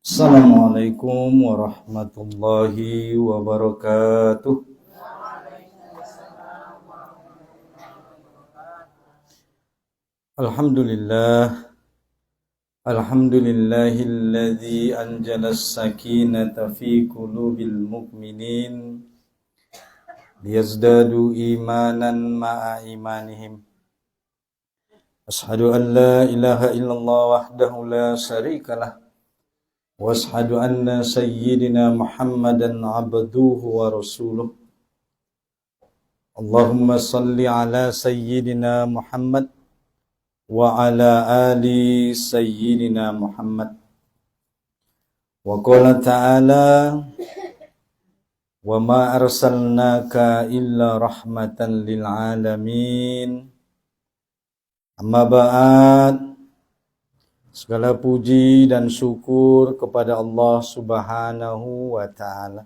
Assalamualaikum warahmatullahi wabarakatuh. Alhamdulillah. Alhamdulillahilladzi anjalas sakinata fi qulubil mu'minin liyazdadu imanan ma'a imanihim. Ashhadu an la ilaha illallah wahdahu la syarikalah wa ashhadu anna sayyidina Muhammadan abduhu wa rasuluh. Allahumma salli ala sayyidina Muhammad wa ala ali sayyidina Muhammad. Wa qala ta'ala wa ma arsalnaka illa rahmatan lil alamin. Amma ba'd. Segala puji dan syukur kepada Allah Subhanahu wa ta'ala.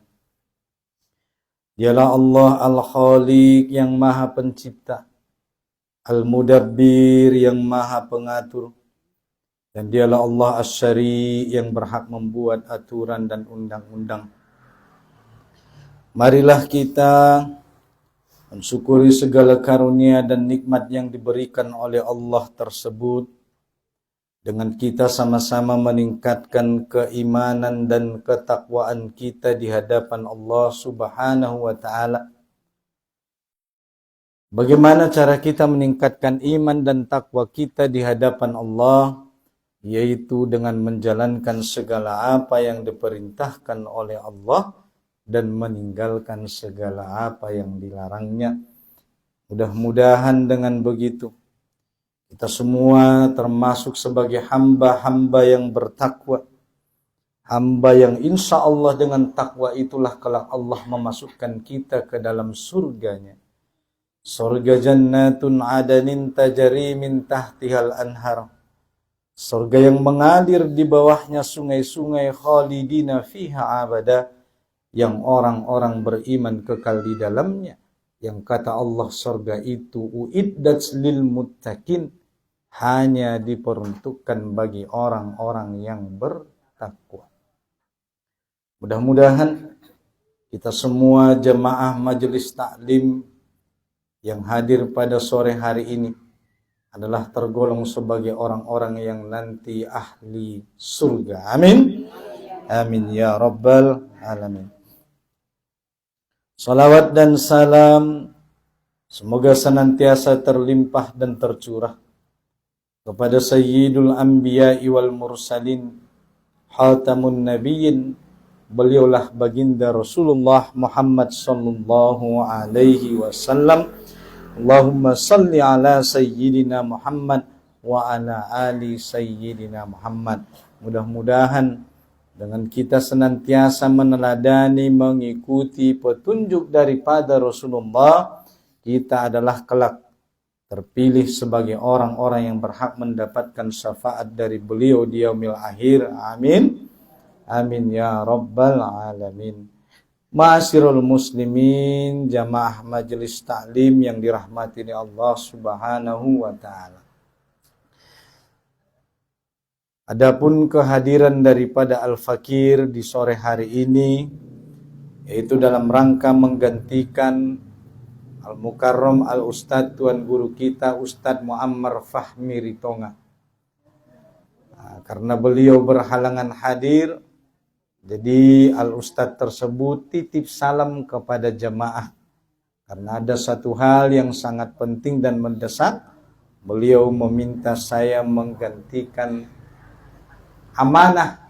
Dialah Allah Al-Khaliq yang Maha Pencipta, Al-Mudabbir yang Maha Pengatur, dan dialah Allah Asy-Syari yang berhak membuat aturan dan undang-undang. Marilah kita mensyukuri segala karunia dan nikmat yang diberikan oleh Allah tersebut, dengan kita sama-sama meningkatkan keimanan dan ketakwaan kita di hadapan Allah Subhanahu wa ta'ala. Bagaimana cara kita meningkatkan iman dan takwa kita di hadapan Allah? Yaitu dengan menjalankan segala apa yang diperintahkan oleh Allah dan meninggalkan segala apa yang dilarangnya. Mudah-mudahan dengan begitu kita semua termasuk sebagai hamba-hamba yang bertakwa, hamba yang insya Allah dengan takwa itulah kelak Allah memasukkan kita ke dalam surganya. Surga jannatun adanin tajari min tahtihal anhar. Surga yang mengalir di bawahnya sungai-sungai khalidina fiha abada, yang orang-orang beriman kekal di dalamnya. Yang kata Allah, surga itu uiddat lil muttaqin, hanya diperuntukkan bagi orang-orang yang bertakwa. Mudah-mudahan kita semua jemaah majelis taklim yang hadir pada sore hari ini adalah tergolong sebagai orang-orang yang nanti ahli surga. Amin. Amin ya rabbal alamin. Salawat dan salam semoga senantiasa terlimpah dan tercurah kepada Sayyidul Anbiya'i wal Mursalin, Khatamun Nabiyyin, beliaulah baginda Rasulullah Muhammad sallallahu alaihi wasallam. Allahumma salli ala Sayyidina Muhammad wa ala ali Sayyidina Muhammad. Mudah-mudahan dengan kita senantiasa meneladani, mengikuti petunjuk daripada Rasulullah, kita adalah kelak terpilih sebagai orang-orang yang berhak mendapatkan syafaat dari beliau di yaumil akhir. Amin. Amin ya rabbal alamin. Ma'asyiral muslimin, jamaah majelis taklim yang dirahmati oleh Allah Subhanahu wa ta'ala. Adapun kehadiran daripada Al-Fakir di sore hari ini, yaitu dalam rangka menggantikan Al-Mukarram Al-Ustadz Tuan Guru kita Ustadz Muammar Fahmi Ritonga. Karena beliau berhalangan hadir, jadi Al-Ustadz tersebut titip salam kepada jemaah. Karena ada satu hal yang sangat penting dan mendesak, beliau meminta saya menggantikan amanah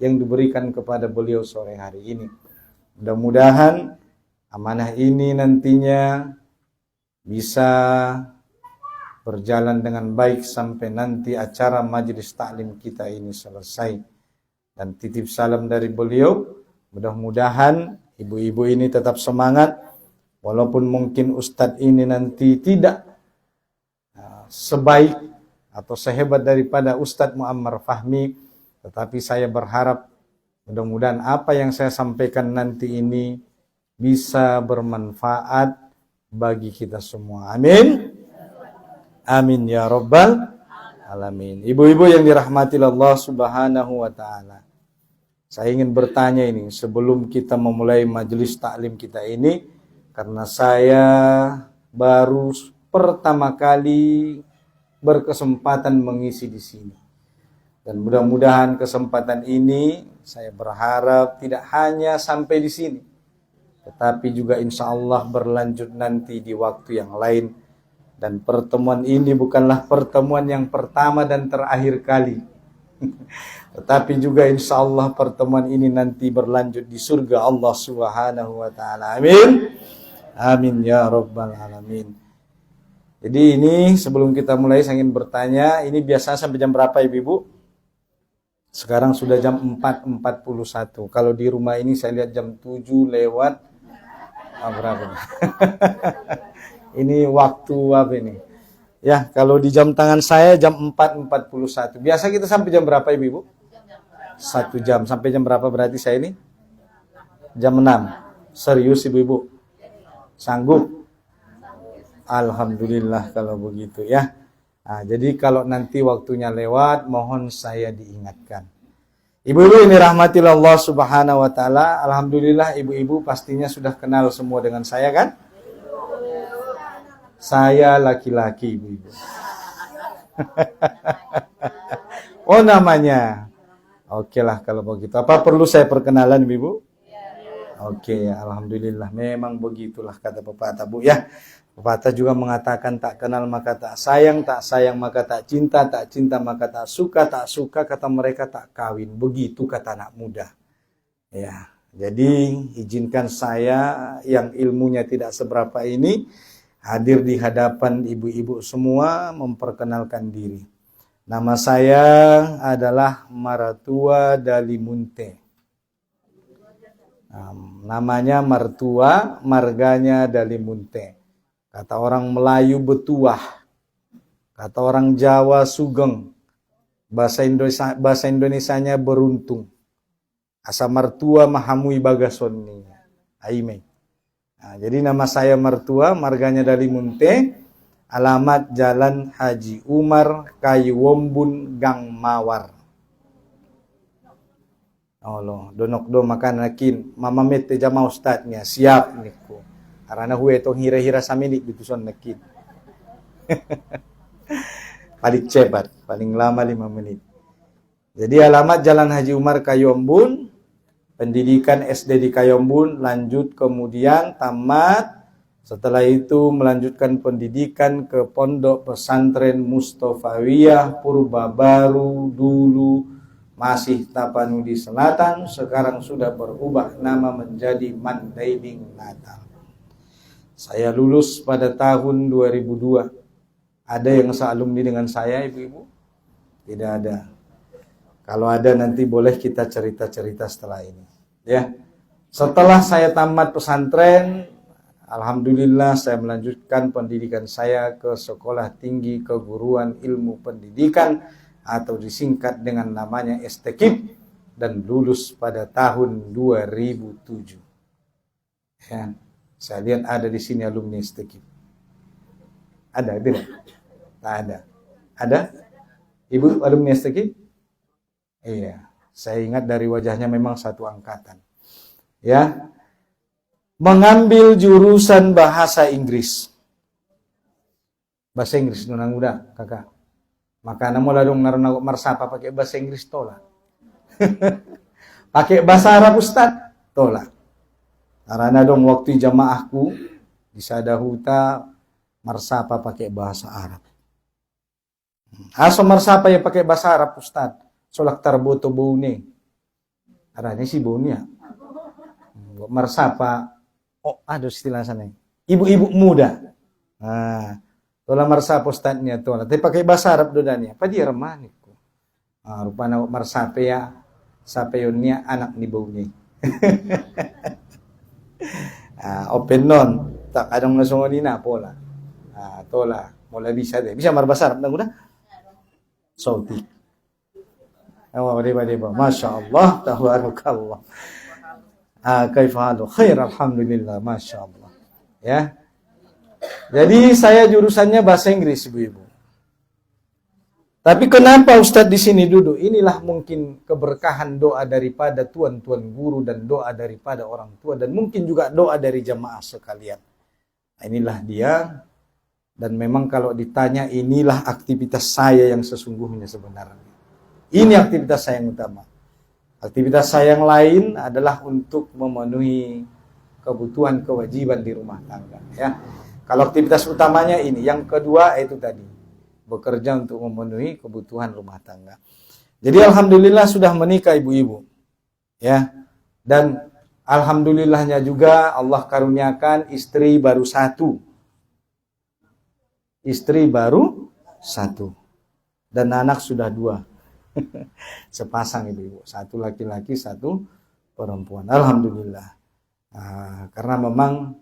yang diberikan kepada beliau sore hari ini. Mudah-mudahan amanah ini nantinya bisa berjalan dengan baik sampai nanti acara majelis taklim kita ini selesai. Dan titip salam dari beliau, mudah-mudahan ibu-ibu ini tetap semangat, walaupun mungkin Ustadz ini nanti tidak sebaik atau sehebat daripada Ustadz Muammar Fahmi, tetapi saya berharap mudah-mudahan apa yang saya sampaikan nanti ini bisa bermanfaat bagi kita semua. Amin. Amin ya rabbal alamin. Ibu-ibu yang dirahmati Allah Subhanahu wa ta'ala. Saya ingin bertanya ini sebelum kita memulai majelis taklim kita ini, karena saya baru pertama kali berkesempatan mengisi di sini. Dan mudah-mudahan kesempatan ini saya berharap tidak hanya sampai di sini, tetapi juga insya Allah berlanjut nanti di waktu yang lain. Dan pertemuan ini bukanlah pertemuan yang pertama dan terakhir kali. Tetapi juga insya Allah pertemuan ini nanti berlanjut di surga Allah Subhanahu wa ta'ala. Amin. Amin ya rabbal alamin. Jadi ini sebelum kita mulai saya ingin bertanya, ini biasa sampai jam berapa Ibu? Sekarang sudah jam 4.41. Kalau di rumah ini saya lihat jam 7 lewat berapa? Ini waktu apa ini? Ya, kalau di jam tangan saya jam 4.41. Biasa kita sampai jam berapa Ibu? 1 jam. Sampai jam berapa berarti saya ini? Jam 6. Serius Ibu? Sanggup? Alhamdulillah kalau begitu ya. Nah, jadi kalau nanti waktunya lewat, mohon saya diingatkan. Ibu-ibu ini rahmati Allah Subhanahu wa ta'ala. Alhamdulillah ibu-ibu pastinya sudah kenal semua dengan saya kan? Saya laki-laki ibu-ibu. Oh namanya. Oke lah kalau begitu. Apa perlu saya perkenalan ibu-ibu? Oke, alhamdulillah. Memang begitulah kata pepatah Bu ya. Pepatah juga mengatakan tak kenal maka tak sayang maka tak cinta maka tak suka kata mereka tak kawin. Begitu kata anak muda. Ya. Jadi izinkan saya yang ilmunya tidak seberapa ini hadir di hadapan ibu-ibu semua memperkenalkan diri. Nama saya adalah Maratua Dalimunte. Namanya Martua, marganya Dalimunte. Kata orang Melayu betuah. Kata orang Jawa sugeng. Bahasa Indonesianya beruntung. Asa Martua mahamui bagasonni. Aime. Nah, jadi nama saya Martua, marganya Dalimunte, alamat Jalan Haji Umar, Kayuwombun, Gang Mawar. Allah, donok do makan nakin, mama mete jama ustadnya, siap niku. Karena huwe tong hira-hira saminik bituson nakin. Paling cepat, paling lama 5 menit. Jadi alamat Jalan Haji Umar, Kayuwombun. Pendidikan SD di Kayuwombun, lanjut kemudian tamat. Setelah itu melanjutkan pendidikan ke Pondok Pesantren Mustofawiyah Purba Baru, dulu masih Tapanuli Selatan, sekarang sudah berubah nama menjadi Mandailing Natal. Saya lulus pada tahun 2002. Ada yang sealumni dengan saya ibu-ibu? Tidak ada. Kalau ada nanti boleh kita cerita-cerita setelah ini. Ya, setelah saya tamat pesantren, alhamdulillah saya melanjutkan pendidikan saya ke Sekolah Tinggi Keguruan Ilmu Pendidikan atau disingkat dengan namanya STKIP dan lulus pada tahun 2007. Ya, saya lihat ada di sini alumni STKIP. Ada tidak? Tak ada. Ada? Ibu alumni STKIP? Iya. Saya ingat dari wajahnya memang satu angkatan. Ya. Mengambil jurusan bahasa Inggris. Bahasa Inggris nunang udah, kakak. Maka namo ladong naron marsapa pakai bahasa Inggris tola. Pakai bahasa Arab Ustaz tola. Karena dong waktu jamaahku di Sadahuta marsapa pakai bahasa Arab. Aso marsapa ya pakai bahasa Arab Ustaz. Solak tarboto bone. Aranya si bone ya. Marsapa. Oh, ada istilah sana. Ibu-ibu muda. Nah, tola marsapa ustadnya tola. Tapi pakai bahasa Arab dodanya. Pa dia remaniku. Ah, rupanya marsapa ya. Sapayonnya anak ni bone. Open non. Tak kadang nasongon na pola. Tola. Mula bisa deh. Bisa marbahasa Arab na udah. Sauti. Deba. Masya Allah, tabarakallah. Kaifahalu khair, alhamdulillah, masya Allah. Ya. Jadi saya jurusannya bahasa Inggris, ibu-ibu. Tapi kenapa Ustadz di sini duduk? Inilah mungkin keberkahan doa daripada tuan-tuan guru dan doa daripada orang tua dan mungkin juga doa dari jamaah sekalian. Nah, inilah dia. Dan memang kalau ditanya inilah aktivitas saya yang sesungguhnya sebenarnya. Ini aktivitas saya yang utama. Aktivitas saya yang lain adalah untuk memenuhi kebutuhan kewajiban di rumah tangga. Ya, kalau aktivitas utamanya ini, yang kedua itu tadi bekerja untuk memenuhi kebutuhan rumah tangga. Jadi alhamdulillah sudah menikah ibu-ibu, ya, dan alhamdulillahnya juga Allah karuniakan istri baru satu, dan anak sudah 2. Sepasang ibu-ibu, 1 laki-laki 1 perempuan. Alhamdulillah. Karena memang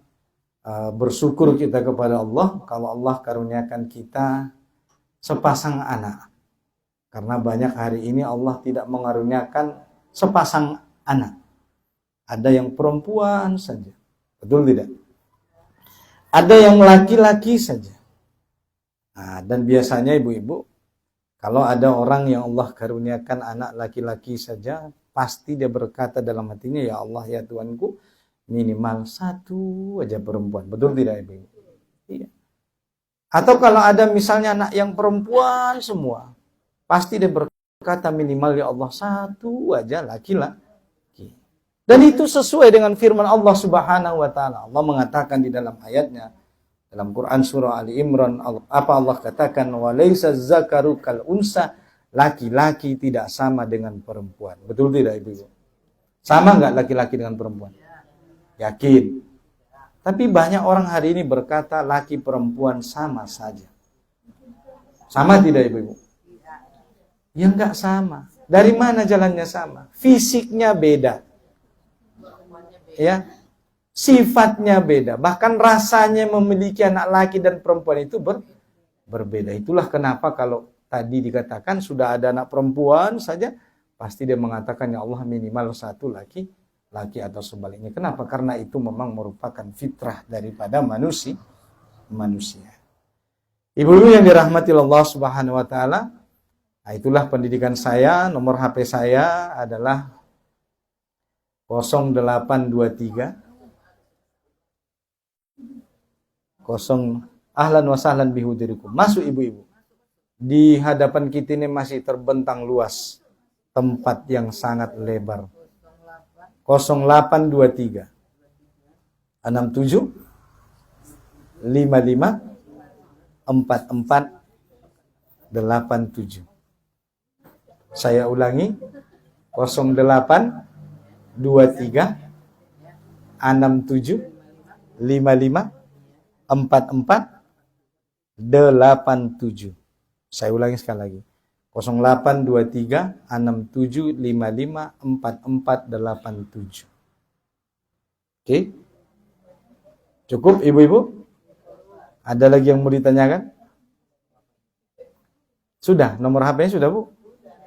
bersyukur kita kepada Allah kalau Allah karuniakan kita sepasang anak. Karena banyak hari ini Allah tidak mengaruniakan sepasang anak. Ada yang perempuan saja. Betul tidak? Ada yang laki-laki saja. Dan biasanya ibu-ibu, kalau ada orang yang Allah karuniakan anak laki-laki saja, pasti dia berkata dalam hatinya, ya Allah ya Tuanku, minimal 1 aja perempuan. Betul tidak ibu-ibu? Iya. Atau kalau ada misalnya anak yang perempuan semua, pasti dia berkata minimal ya Allah 1 aja laki-laki. Dan itu sesuai dengan firman Allah Subhanahu wa taala. Allah mengatakan di dalam ayatnya dalam Quran surah Ali Imran, apa Allah katakan, walaysa zakaru kal unsa, laki-laki tidak sama dengan perempuan. Betul tidak ibu-ibu? Sama enggak laki-laki dengan perempuan? Yakin. Tapi banyak orang hari ini berkata laki perempuan sama saja. Sama tidak ibu-ibu? Ya enggak sama. Dari mana jalannya sama? Fisiknya beda. Ya. Sifatnya beda. Bahkan rasanya memiliki anak laki dan perempuan itu berbeda. Itulah kenapa kalau tadi dikatakan sudah ada anak perempuan saja, pasti dia mengatakan ya Allah minimal 1 laki atau sebaliknya. Kenapa? Karena itu memang merupakan fitrah daripada manusia. Ibu-ibu yang dirahmati Allah Subhanahu wa taala, itulah pendidikan saya. Nomor HP saya adalah 0823 ahlan wa sahlan bihudirikum. Masuk ibu-ibu. Di hadapan kita ini masih terbentang luas tempat yang sangat lebar. 0823 67 55 44 87. Saya ulangi, 0823 67 55 44 87. Saya ulangi sekali lagi. 0823 67 55 44 87. Oke. Cukup ibu-ibu? Ada lagi yang mau ditanyakan? Sudah, nomor HP-nya sudah, Bu?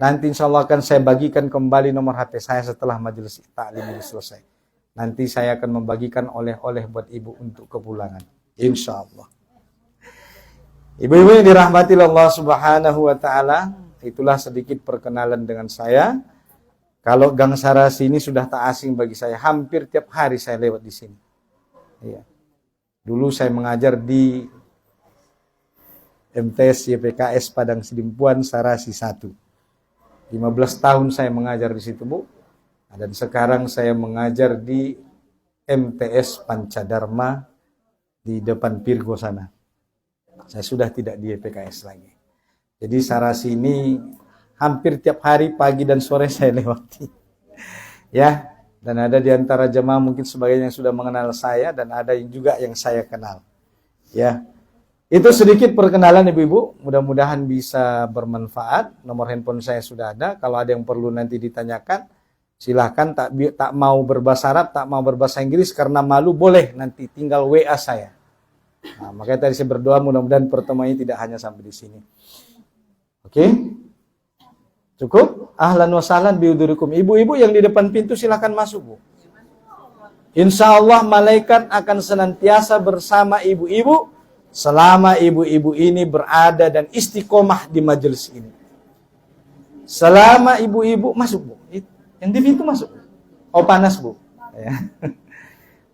Nanti insya Allah akan saya bagikan kembali nomor HP saya setelah majelis taklim ini selesai. Nanti saya akan membagikan oleh-oleh buat ibu untuk kepulangan. Insya Allah. Ibu-ibu yang dirahmati Allah Subhanahu wa taala, itulah sedikit perkenalan dengan saya. Kalau Gang Sarasi ini sudah tak asing bagi saya, hampir tiap hari saya lewat di sini. Iya. Dulu saya mengajar di MTS YPKS Padang Sidimpuan Sarasi 1. 15 tahun saya mengajar di situ, Bu. Dan sekarang saya mengajar di MTS Pancadharma di depan Pirgo sana. Saya sudah tidak di YPKS lagi. Jadi Sarasi ini hampir tiap hari pagi dan sore saya lewati. Ya, dan ada di antara jemaah mungkin sebagian yang sudah mengenal saya dan ada yang juga yang saya kenal. Ya. Itu sedikit perkenalan ibu-ibu, mudah-mudahan bisa bermanfaat. Nomor handphone saya sudah ada, kalau ada yang perlu nanti ditanyakan, silahkan. Tak mau berbahasa Arab, tak mau berbahasa Inggris karena malu, boleh nanti tinggal WA saya. Nah, makanya tadi saya berdoa mudah-mudahan pertemuan ini tidak hanya sampai di sini. Oke? Cukup? Ahlan wa sahlan biudurikum. Ibu-ibu yang di depan pintu silahkan masuk, Bu. Insya Allah malaikat akan senantiasa bersama ibu-ibu selama ibu-ibu ini berada dan istiqomah di majelis ini. Selama ibu-ibu masuk, Bu. Yang di pintu masuk. Oh, panas, Bu. Ya.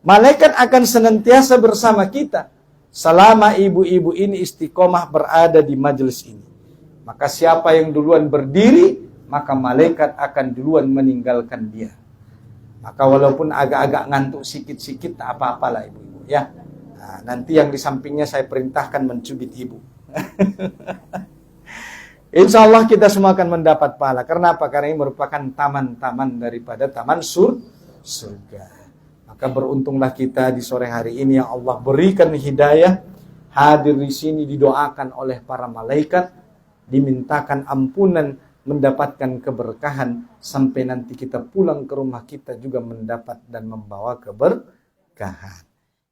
Malaikat akan senantiasa bersama kita selama ibu-ibu ini istiqomah berada di majelis ini. Maka siapa yang duluan berdiri, maka malaikat akan duluan meninggalkan dia. Maka walaupun agak-agak ngantuk sikit-sikit, tak apa-apalah ibu-ibu ya. Nah, nanti yang di sampingnya saya perintahkan mencubit ibu. Insya Allah kita semua akan mendapat pahala. Karena apa? Karena ini merupakan taman-taman daripada taman surga. Maka beruntunglah kita di sore hari ini yang Allah berikan hidayah, hadir di sini didoakan oleh para malaikat, dimintakan ampunan, mendapatkan keberkahan, sampai nanti kita pulang ke rumah kita juga mendapat dan membawa keberkahan.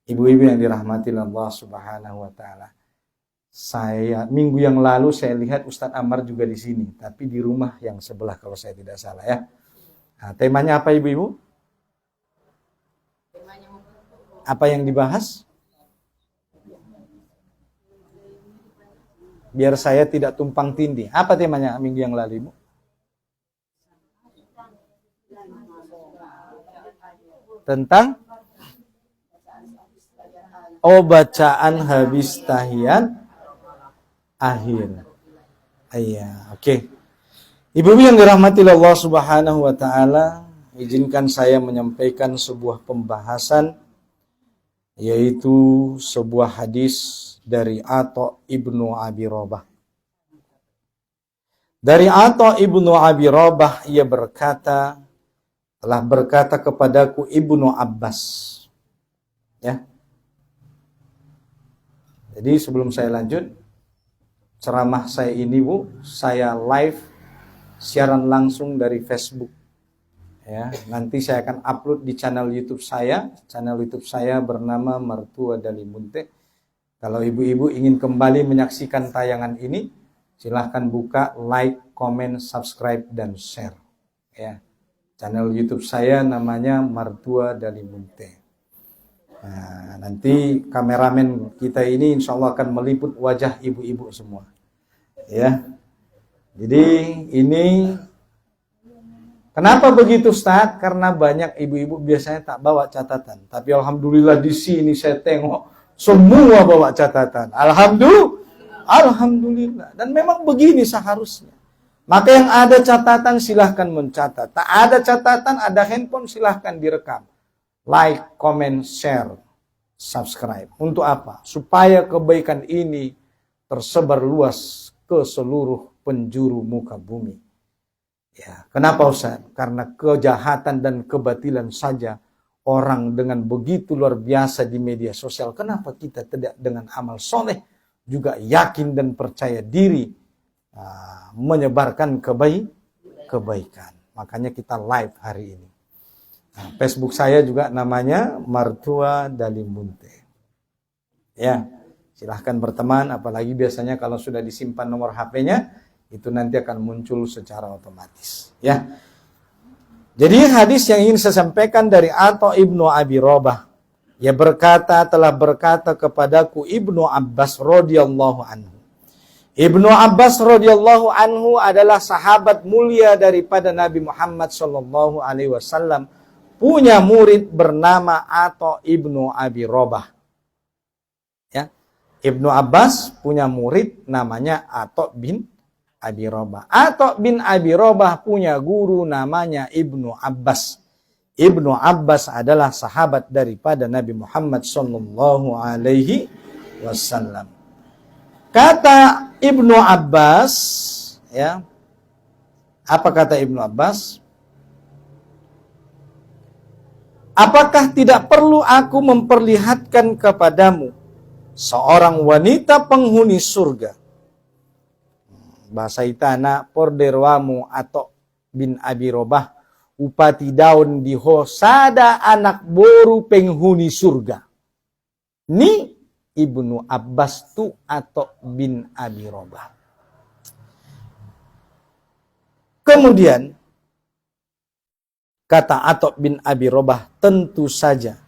Ibu-ibu yang dirahmati Allah Subhanahu wa taala. Minggu yang lalu saya lihat Ustadz Ammar juga di sini, tapi di rumah yang sebelah kalau saya tidak salah ya. Nah, temanya apa ibu-ibu? Apa yang dibahas? Biar saya tidak tumpang tindih. Apa temanya minggu yang lalu, Ibu? Tentang bacaan habis tahiyat akhir. Iya, oke. Ibu-ibu yang dirahmati Allah Subhanahu wa taala, izinkan saya menyampaikan sebuah pembahasan, yaitu sebuah hadis dari Atha ibnu Abi Rabah. Dari Atha ibnu Abi Rabah, ia berkata, telah berkata kepadaku Ibnu Abbas. Ya. Jadi sebelum saya lanjut, ceramah saya ini Bu, saya live siaran langsung dari Facebook. Ya, nanti saya akan upload di channel YouTube saya. Channel YouTube saya bernama Martua Dalimunte. Kalau ibu-ibu ingin kembali menyaksikan tayangan ini, silahkan buka, like, comment, subscribe, dan share. Ya, channel YouTube saya namanya Martua Dalimunte. Nah, nanti kameramen kita ini insya Allah akan meliput wajah ibu-ibu semua. Ya, jadi ini kenapa begitu Ustaz? Karena banyak ibu-ibu biasanya tak bawa catatan. Tapi alhamdulillah di sini saya tengok semua bawa catatan. Alhamdulillah. Dan memang begini seharusnya. Maka yang ada catatan silahkan mencatat. Tak ada catatan, ada handphone silahkan direkam. Like, comment, share, subscribe. Untuk apa? Supaya kebaikan ini tersebar luas ke seluruh penjuru muka bumi. Ya, kenapa Ustaz? Karena kejahatan dan kebatilan saja orang dengan begitu luar biasa di media sosial. Kenapa kita tidak dengan amal soleh juga yakin dan percaya diri menyebarkan kebaikan. Makanya kita live hari ini. Nah, Facebook saya juga namanya Martua Dalimunte. Ya, silahkan berteman. Apalagi biasanya kalau sudah disimpan nomor HP-nya, itu nanti akan muncul secara otomatis. Ya. Jadi hadis yang ingin saya sampaikan dari Atha ibnu Abi Rabah. Ia berkata, telah berkata kepadaku Ibnu Abbas radhiyallahu anhu. Ibnu Abbas radhiyallahu anhu adalah sahabat mulia daripada Nabi Muhammad sallallahu alaihi wasallam. Punya murid bernama Atha ibnu Abi Rabah. Ya. Ibnu Abbas punya murid namanya Atha bin Abi Rabah. Atha bin Abi Rabah punya guru namanya Ibnu Abbas. Ibnu Abbas adalah sahabat daripada Nabi Muhammad sallallahu alaihi wasallam. Kata Ibnu Abbas, ya. Apa kata Ibnu Abbas? Apakah tidak perlu aku memperlihatkan kepadamu seorang wanita penghuni surga? Bahasa Itana porderwamu Atha bin Abi Rabah upati daun di hosada anak boru penghuni surga. Ni Ibnu Abbas tu Atha bin Abi Rabah. Kemudian kata Atha bin Abi Rabah, tentu saja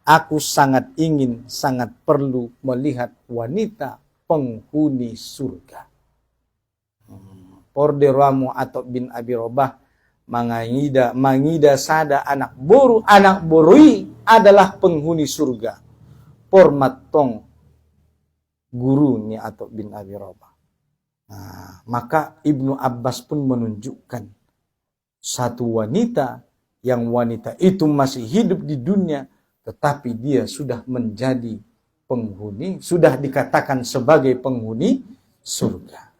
aku sangat ingin, sangat perlu melihat wanita penghuni surga. Porderamu atau bin Abi Robah mangida sada anak borui adalah penghuni surga. Pormatong guru ni atau bin Abi Robah. Nah, maka Ibnu Abbas pun menunjukkan satu wanita yang wanita itu masih hidup di dunia, tetapi dia sudah menjadi penghuni, sudah dikatakan sebagai penghuni surga.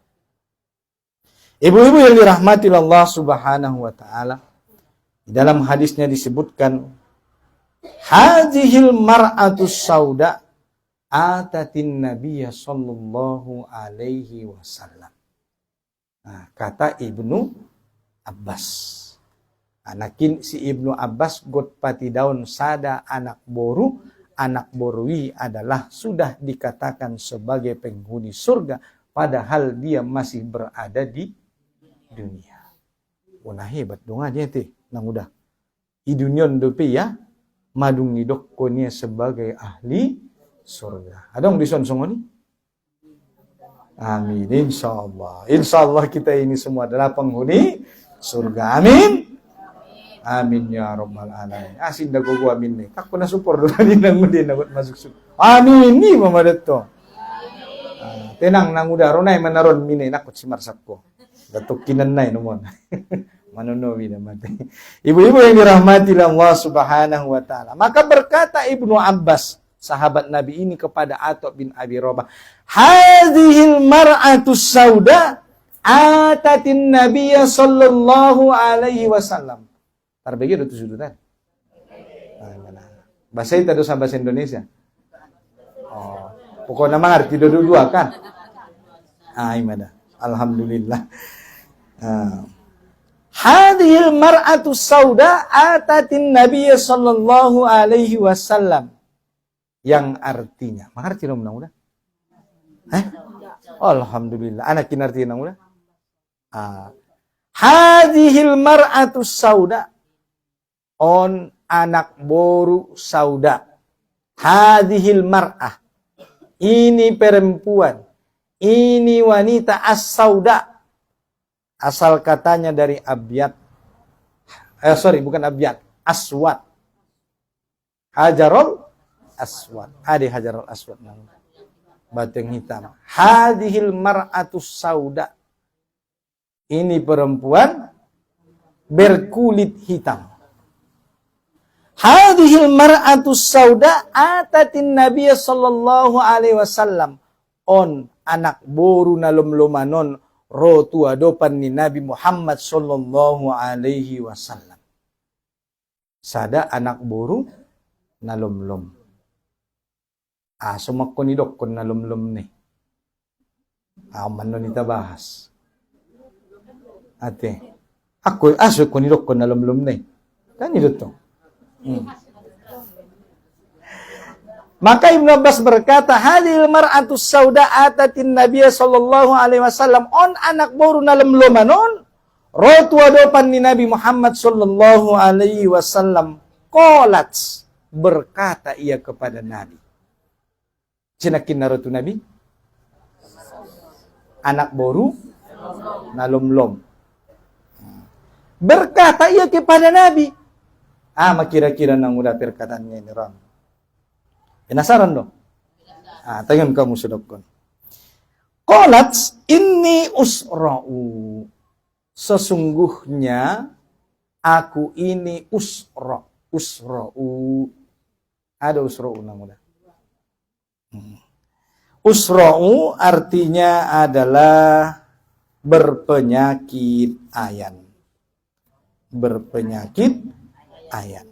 Ibu-ibu yang dirahmati Allah Subhanahu wa taala, di dalam hadisnya disebutkan hadhil mar'atus sauda atatin nabiyya sallallahu alaihi wasallam. Nah, kata Ibnu Abbas. Anakin si Ibnu Abbas got pati daun sada anak borui adalah sudah dikatakan sebagai penghuni surga padahal dia masih berada di dunia. Wah hebat dong aja teh, nang udah. I dunia dope ya, madung nidokkonya sebagai ahli surga. Adong disonsong ni? Amin, insyaallah. Insyaallah kita ini semua adalah penghuni surga. Amin. Amin ya rabbal alamin. Asin dago gua amin nih. Tak pernah support dulu di nang udin dapat masuk surga. Amin ni mamadat to. Tenang nang udah ronay menaron mine nakut si marsakko. Datuk kinanay nomon. Manonowi naman. Ibu-ibu yang dirahmati Allah Subhanahu wa taala. Maka berkata Ibnu Abbas, sahabat Nabi ini kepada Atha bin Abi Rabah, "Hadhil mar'atus sauda atatin nabiyya sallallahu alaihi wasallam." Tarbagi udah tujuh-tujuh. Bahasa itu ada bahasa Indonesia. Oh, pokoknya mah arti dua-dua kan? Imana. Alhamdulillah. Hadhil mar'atu sauda atatin nabiyya sallallahu alaihi wasallam. Yang artinya, mengerti dong udah? Alhamdulillah. Anakin artinya udah? Hadhil mar'atu sauda. On anak boru sauda. Hadhil mar'ah. Ini perempuan. Ini wanita as-sauda. Asal katanya dari abyad. Bukan abyad. Aswad. Hajarul aswad. Ada hajarul aswad. Batu yang hitam. Hadhil mar'atus sauda. Ini perempuan berkulit hitam. Hadhil mar'atus sauda atatin nabiyya sallallahu alaihi wasallam. On anak boru na lumlumanon rotu adopan ni Nabi Muhammad sallallahu alaihi wasallam. Sada anak boru na lumlum. Sumakko ni dokkon na lumlum ni. Manon ita bahas. Ate. Ako aso ko ni dokkon na lumlum ni. Kan ito to. Maka Ibnu Abbas berkata, hadhil mar'atus sauda atatin nabiyya sallallahu alaihi wasallam. On anak boru na lemlomanon rotu adopan ni Nabi Muhammad sallallahu alaihi wasallam. Qalats, berkata ia kepada Nabi. Cinakin narotu Nabi? Anak boru na lomlom. Berkata ia kepada Nabi. Makira-kira nang udah perkataannya ini ram. Penasaran dong? Tangan kamu sedokon. Qalats inni usra'u. Sesungguhnya aku ini usra'u. Ada usra'u nang udah. Usra'u artinya adalah berpenyakit ayan. Berpenyakit ayan.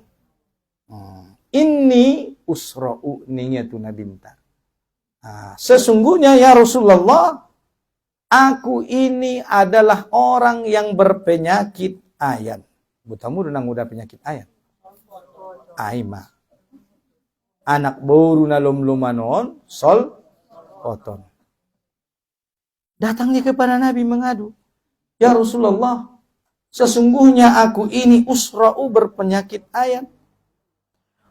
Ini usra'u niyatuna bintar. Sesungguhnya ya Rasulullah, aku ini adalah orang yang berpenyakit ayan. Butamu nang udah penyakit ayan. Aima. Anak boru na lumlumanon sol oton. Datang dia kepada Nabi mengadu. Ya Rasulullah, sesungguhnya aku ini usra'u berpenyakit ayan.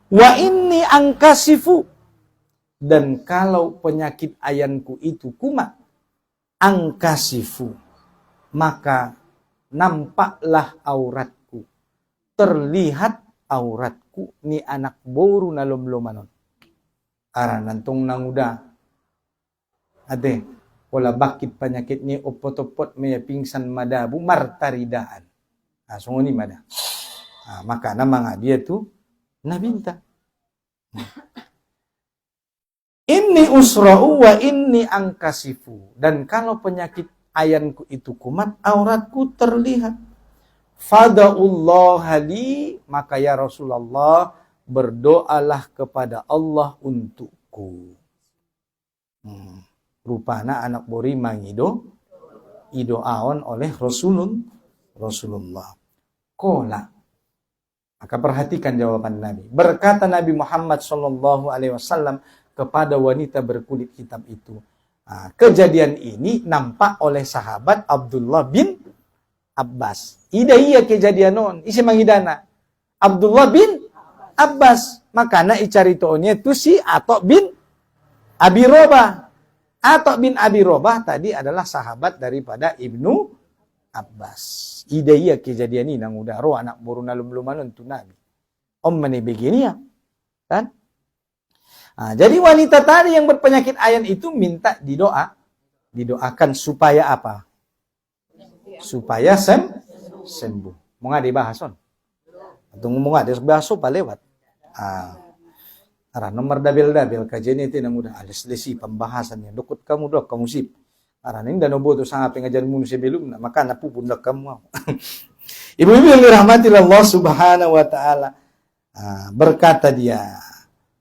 Wa inni angkasifu. Dan kalau penyakit ayanku itu kumat, angkasifu. maka nampaklah auratku, terlihat auratku ni anak boru na lomlomanon. Nantong nanguda. Ade, wala bakit penyakit ni opot-opot maya pingsan madabu martaridaan. Sungguh ni mada. Maka nama dia tu nabinta. Inni usra'u wa inni angkasifu. Dan kalau penyakit ayanku itu kumat, auratku terlihat. Fada'ullah li, maka ya Rasulullah, berdoalah kepada Allah untukku. Rupana anak bori mangido, idoaon oleh Rasulullah. Kola. Maka perhatikan jawaban Nabi. Berkata Nabi Muhammad SAW kepada wanita berkulit hitam itu. Kejadian ini nampak oleh sahabat Abdullah bin Abbas. Iya kejadian non. Isi mangidana. Abdullah bin Abbas. Makanya icaritoonnya itu si Atok bin Abi Robah. Atok bin Abi Robah tadi adalah sahabat daripada Ibnu Abbas. Iya kejadian ini nang udah roh anak buruna lumlumanon tu Nabi. Mani begini ya. Kan? Jadi wanita tadi yang berpenyakit ayan itu minta didoakan supaya apa? Supaya sembuh. Mau nggak dibahas on? Atau ngomong nggak dibahas apa lewat? Nomor dabil kajian itu nang udah alis-lesi pembahasannya. Dokut kamu dok kamu sip. Ini dan obo tu sangat pengajar manusia belum, maka napu pun dak kamu. Ibu-ibu yang dirahmati Allah Subhanahu wa taala. Berkata dia,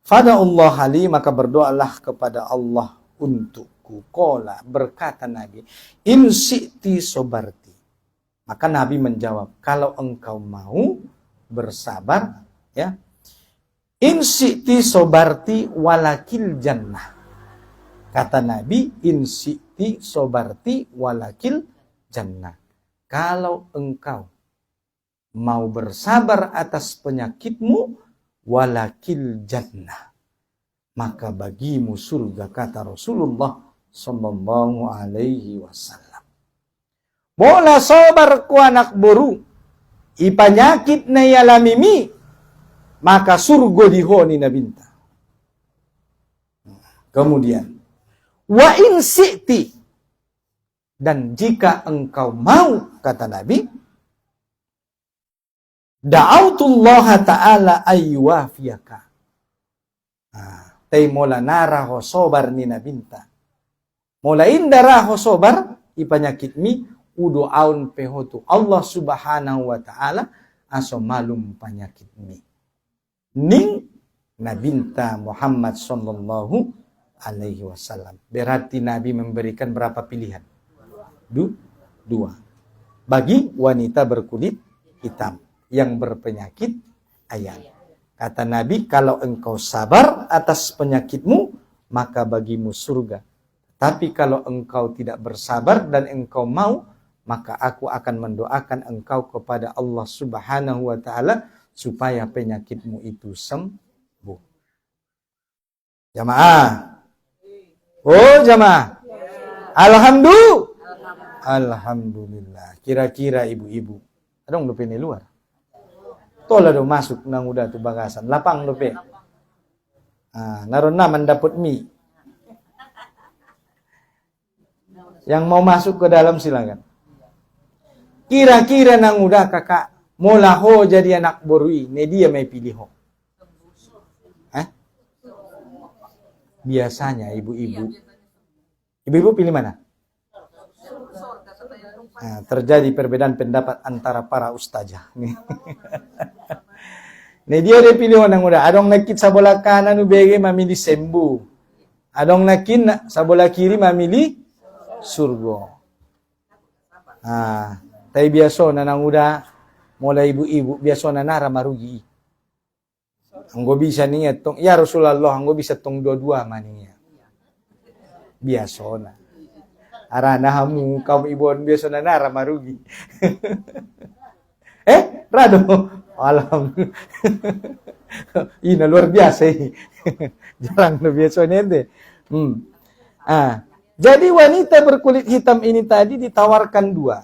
"Fada'ullah li, maka berdoalah kepada Allah untukku." Qala, berkata Nabi, "In syi'ti sobarti." Maka Nabi menjawab, "Kalau engkau mau bersabar, ya. In syi'ti sobarti walakil jannah." Kata Nabi, in syi'ti sobarti walakil jannah. Kalau engkau mau bersabar atas penyakitmu, walakil jannah, maka bagimu surga, kata Rasulullah sallallahu alaihi wasallam. Bola sabar ku anak boru, ipanyakit na yalamimi, maka surga dihoni na binta. Kemudian, wa in syi'ti, dan jika engkau mau, kata Nabi, da'autullaha ta'ala ayyuafiyaka. Tay mola naraho sobar ni nabinta. Mola indaraho sobar, ipanyakit mi, udoaun pehotu Allah subhanahu wa ta'ala, aso malum panyakit mi. Ning nabinta Muhammad sallallahu alaihi wasallam. Berarti Nabi memberikan berapa pilihan? Dua. Bagi wanita berkulit hitam yang berpenyakit ayan. Kata Nabi, kalau engkau sabar atas penyakitmu, maka bagimu surga. Tapi kalau engkau tidak bersabar dan engkau mau, maka aku akan mendoakan engkau kepada Allah Subhanahu wa ta'ala supaya penyakitmu itu sembuh. Jamaah. Oh jamaah. Alhamdulillah. Kira-kira ibu-ibu. Adong lupa ini luar. Tola do masuk nang udah tu bagasan. Lapang lupa. Naron naman dapat mie. Yang mau masuk ke dalam silakan. Kira-kira nang udah kakak. Mola ho jadi anak borui. Ne dia may pilih ho. Biasanya ibu-ibu pilih mana? Terjadi perbedaan pendapat antara para ustazah. Nih dia pilih orang muda. Adong nakit sa bola kanan ubege mamili sembuh. Adong nakit sa bola kiri mamili surga. Tay biaso na nang uda mulai ibu-ibu biaso na nara marugi. Anggo bisa niya tong ya Rasulullah, anggo bisa tong dua-dua maninya. Biasa na. Arana hamu kaum ibuan biasa na nara marugi. Rado. Alhamdulillah. Ina luar biasa ini. Jarang na biasa nende. Jadi wanita berkulit hitam ini tadi ditawarkan dua.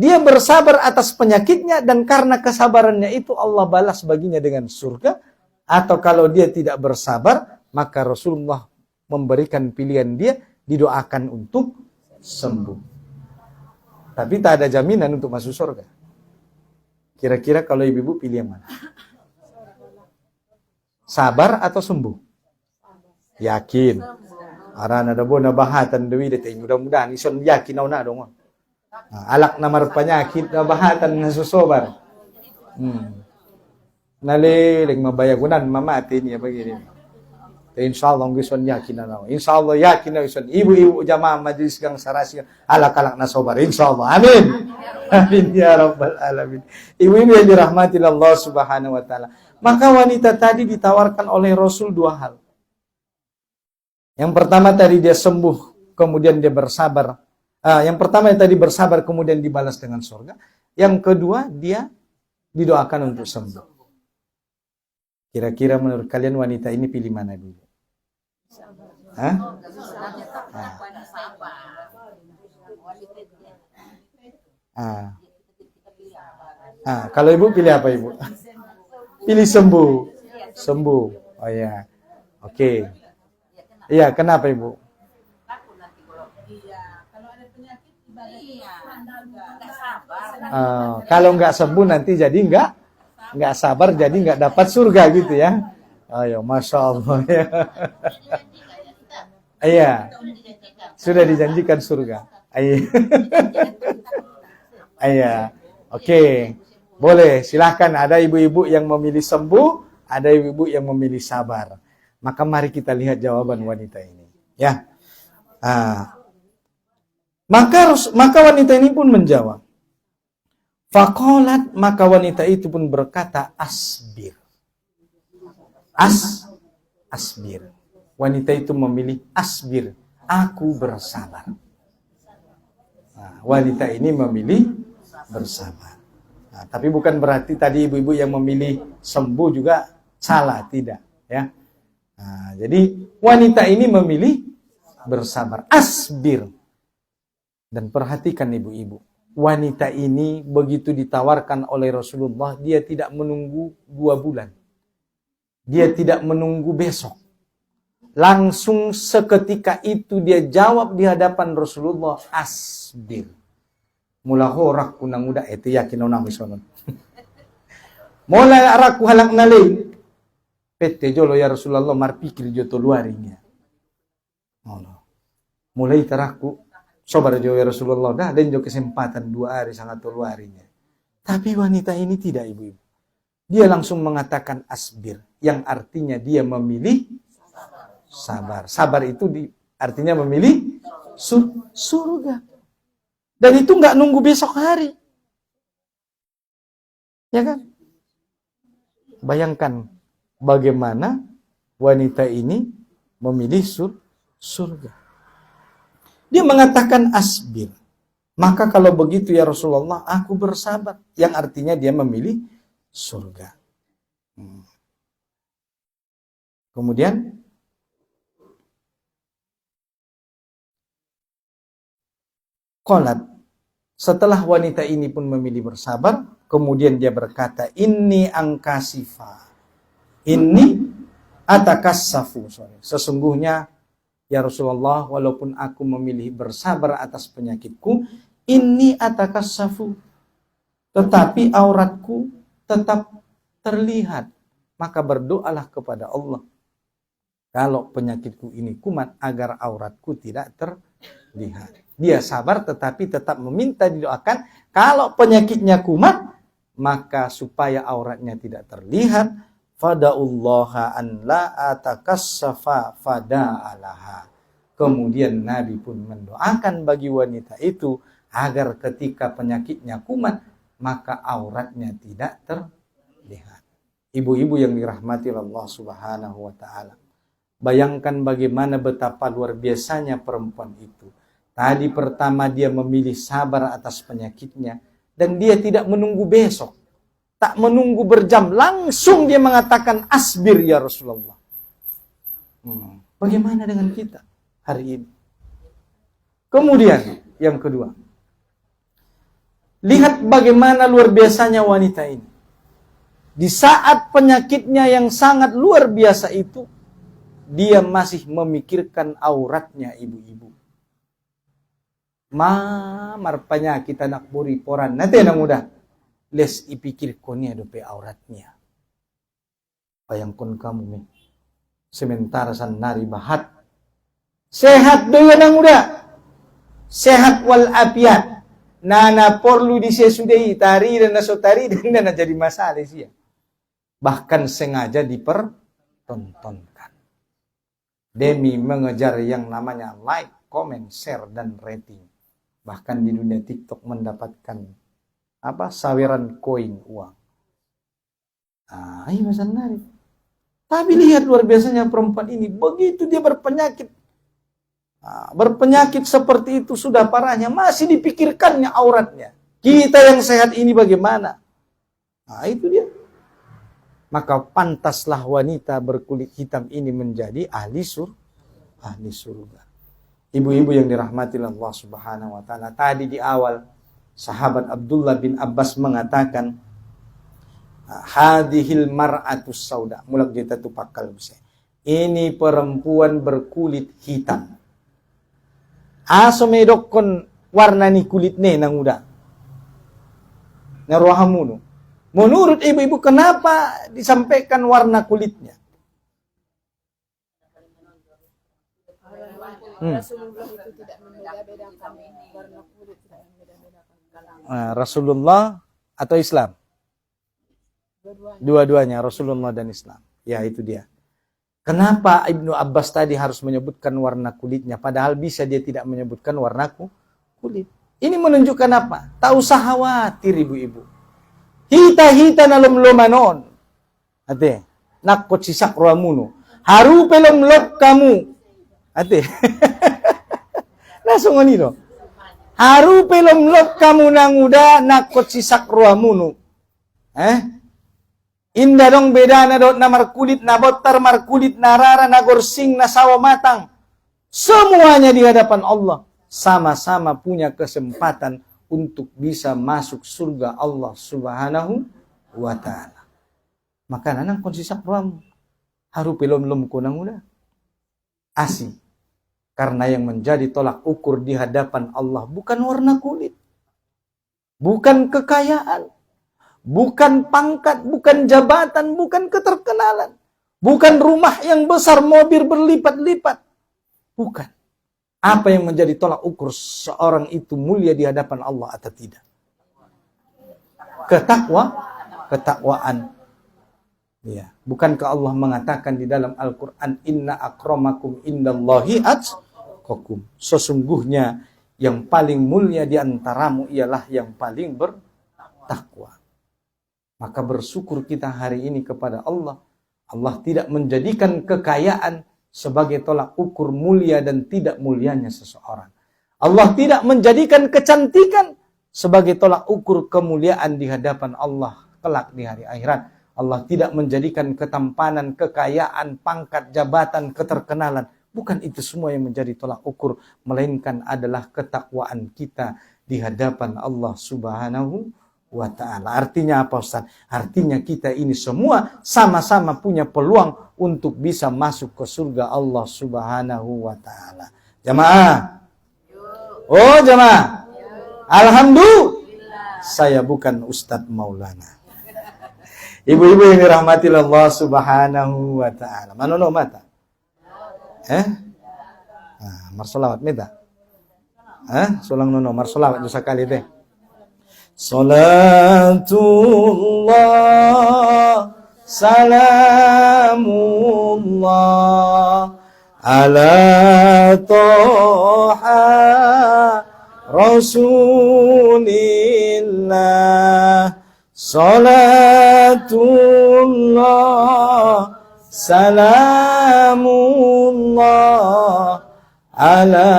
Dia bersabar atas penyakitnya dan karena kesabarannya itu Allah balas baginya dengan surga. Atau kalau dia tidak bersabar, maka Rasulullah memberikan pilihan dia didoakan untuk sembuh. Tapi tak ada jaminan untuk masuk surga. Kira-kira kalau ibu-ibu pilih yang mana? Sabar atau sembuh? Yakin. Arana ada bona bahatan dewi deting mudah-mudahan ison yakin na dong. Alak namar penyakit na bahatan na susobar. Naliling mabayagunan mamati niya begini. Insyaallah ngison yakin na. Insyaallah yakin na ison ibu-ibu jamaah majelis gang sarasi alak-alak na sobar insyaallah. Amin. Amin ya rabbal alamin. Ibu-ibu yang dirahmati Allah Subhanahu wa taala. Maka wanita tadi ditawarkan oleh Rasul dua hal. Yang pertama tadi dia sembuh, kemudian dia bersabar. Yang pertama yang tadi bersabar, kemudian dibalas dengan surga. Yang kedua, dia didoakan untuk sembuh. Kira-kira menurut kalian wanita ini pilih mana dulu? Hah? Kalau ibu pilih apa ibu? Pilih sembuh. Sembuh. Oh ya. Oke. Iya, kenapa ibu? Kalau nggak sembuh nanti jadi nggak sabar, jadi nggak dapat surga gitu ya. Ayo, masya Allah ya. Iya, sudah dijanjikan surga. Iya, oke, boleh. Silahkan. Ada ibu-ibu yang memilih sembuh, ada ibu-ibu yang memilih sabar. Maka mari kita lihat jawaban wanita ini. Ya, maka wanita ini pun menjawab. Faqalat, maka wanita itu pun berkata, asbir. Asbir. Wanita itu memilih asbir. Aku bersabar. Wanita ini memilih bersabar. Tapi bukan berarti tadi ibu-ibu yang memilih sembuh juga salah, tidak. Ya. Jadi wanita ini memilih bersabar. Asbir. Dan perhatikan ibu-ibu. Wanita ini begitu ditawarkan oleh Rasulullah, dia tidak menunggu 2 bulan. Dia tidak menunggu besok. Langsung seketika itu dia jawab di hadapan Rasulullah, asbir. Mula horak kunang udah itu yakin ona misonon. Mulai araku halak nalay. Pete jolo ya Rasulullah marpikir joto luarinya. Mulai teraku sobar jo ya Rasulullah dah dan jo kesempatan 2 hari sangat luarinya. Tapi wanita ini tidak ibu-ibu. Dia langsung mengatakan asbir, yang artinya dia memilih sabar. Sabar itu artinya memilih surga. Dan itu nggak nunggu besok hari. Ya kan? Bayangkan bagaimana wanita ini memilih surga. Dia mengatakan asbir. Maka kalau begitu ya Rasulullah, aku bersabar. Yang artinya dia memilih surga. Kemudian qalat, setelah wanita ini pun memilih bersabar, kemudian dia berkata, inni angkasifa. Inni atakassafu. Sesungguhnya ya Rasulullah, walaupun aku memilih bersabar atas penyakitku, inni atakassafu. Tetapi auratku tetap terlihat. Maka berdoalah kepada Allah. Kalau penyakitku ini kumat, agar auratku tidak terlihat. Dia sabar tetapi tetap meminta didoakan. Kalau penyakitnya kumat, maka supaya auratnya tidak terlihat, fada'ullaha an la atakassafa fada'alaha. Kemudian Nabi pun mendoakan bagi wanita itu agar ketika penyakitnya kumat, maka auratnya tidak terlihat. Ibu-ibu yang dirahmati Allah Subhanahu wa taala. Bayangkan bagaimana betapa luar biasanya perempuan itu. Tadi pertama dia memilih sabar atas penyakitnya dan dia tidak menunggu besok. Tak menunggu berjam, langsung dia mengatakan asbir ya Rasulullah. Bagaimana dengan kita hari ini? Kemudian yang kedua, Lihat bagaimana luar biasanya wanita ini. Di saat penyakitnya yang sangat luar biasa itu, dia masih memikirkan auratnya ibu-ibu. Mar penyakit anak buri poran. Nanti anak muda. Les ipikir konia dope auratnya. Bayangkan kamu nih. Sementara sanari bahat. Sehat dulu anak muda. Sehat wal afiat. Nana perlu disesudai tari dan nasotari dan jadi masalah sih. Bahkan sengaja dipertontonkan. Demi mengejar yang namanya like, comment, share, dan rating. Bahkan di dunia TikTok mendapatkan saweran koin uang. Ini masalah menarik. Tapi lihat luar biasanya perempuan ini. Begitu dia berpenyakit. Berpenyakit seperti itu sudah parahnya. Masih dipikirkannya auratnya. Kita yang sehat ini bagaimana? Itu dia. Maka pantaslah wanita berkulit hitam ini menjadi ahli surga. Ibu-ibu yang dirahmati Allah Subhanahu wa taala. Tadi di awal sahabat Abdullah bin Abbas mengatakan hadhil mar'atus sauda. Mulak kita tupakal bisa. Ini perempuan berkulit hitam. Aso medokon warna ni kulit ne nang uda. Naruhamuno. Menurut ibu-ibu kenapa disampaikan warna kulitnya? Rasulullah atau Islam? Dua-duanya, Rasulullah dan Islam. Ya, itu dia. Kenapa Ibnu Abbas tadi harus menyebutkan warna kulitnya, padahal bisa dia tidak menyebutkan warna kulit? Ini menunjukkan apa? Tak usah khawatir ibu-ibu. Hita-hita na lom-lomanon. Ate, nakot si sakramuno. Harupe lom-lop kamu. Ate. Langsung nito. Harupe lom-lop kamu nanguda nakot si sakramuno. Indah dong beda na dot na markulit na botar markulit na rara na gorsing na sawa matang. Semuanya di hadapan Allah sama-sama punya kesempatan untuk bisa masuk surga Allah Subhanahu wa ta'ala. Maka nanang konsisak ruam. Haru pelom-lom kunang udah. Asi. Karena yang menjadi tolak ukur di hadapan Allah bukan warna kulit. Bukan kekayaan. Bukan pangkat, bukan jabatan, bukan keterkenalan. Bukan rumah yang besar, mobil berlipat-lipat. Bukan. Apa yang menjadi tolak ukur seorang itu mulia di hadapan Allah atau tidak? Ketakwaan. Ya, bukankah Allah mengatakan di dalam Al-Qur'an inna akramakum indallahi atqakum. Sesungguhnya yang paling mulia di antaramu ialah yang paling bertakwa. Maka bersyukur kita hari ini kepada Allah. Allah tidak menjadikan kekayaan sebagai tolak ukur mulia dan tidak mulianya seseorang. Allah tidak menjadikan kecantikan sebagai tolak ukur kemuliaan di hadapan Allah kelak di hari akhirat. Allah tidak menjadikan ketampanan, kekayaan, pangkat, jabatan, keterkenalan. Bukan itu semua yang menjadi tolak ukur, melainkan adalah ketakwaan kita di hadapan Allah Subhanahu wa ta'ala. Artinya apa Ustaz? Artinya kita ini semua sama-sama punya peluang untuk bisa masuk ke surga Allah Subhanahu wa ta'ala. Jamaah. Oh jamaah. Alhamdulillah. Saya bukan Ustadz Maulana. Ibu-ibu yang dirahmati Allah Subhanahu wa ta'ala. Manono mata? Marsolawat minta? Sulang nono marsolawat dosa kali deh. Salatullah salamullah ala toha rasulillah. Salatullah salamullah ala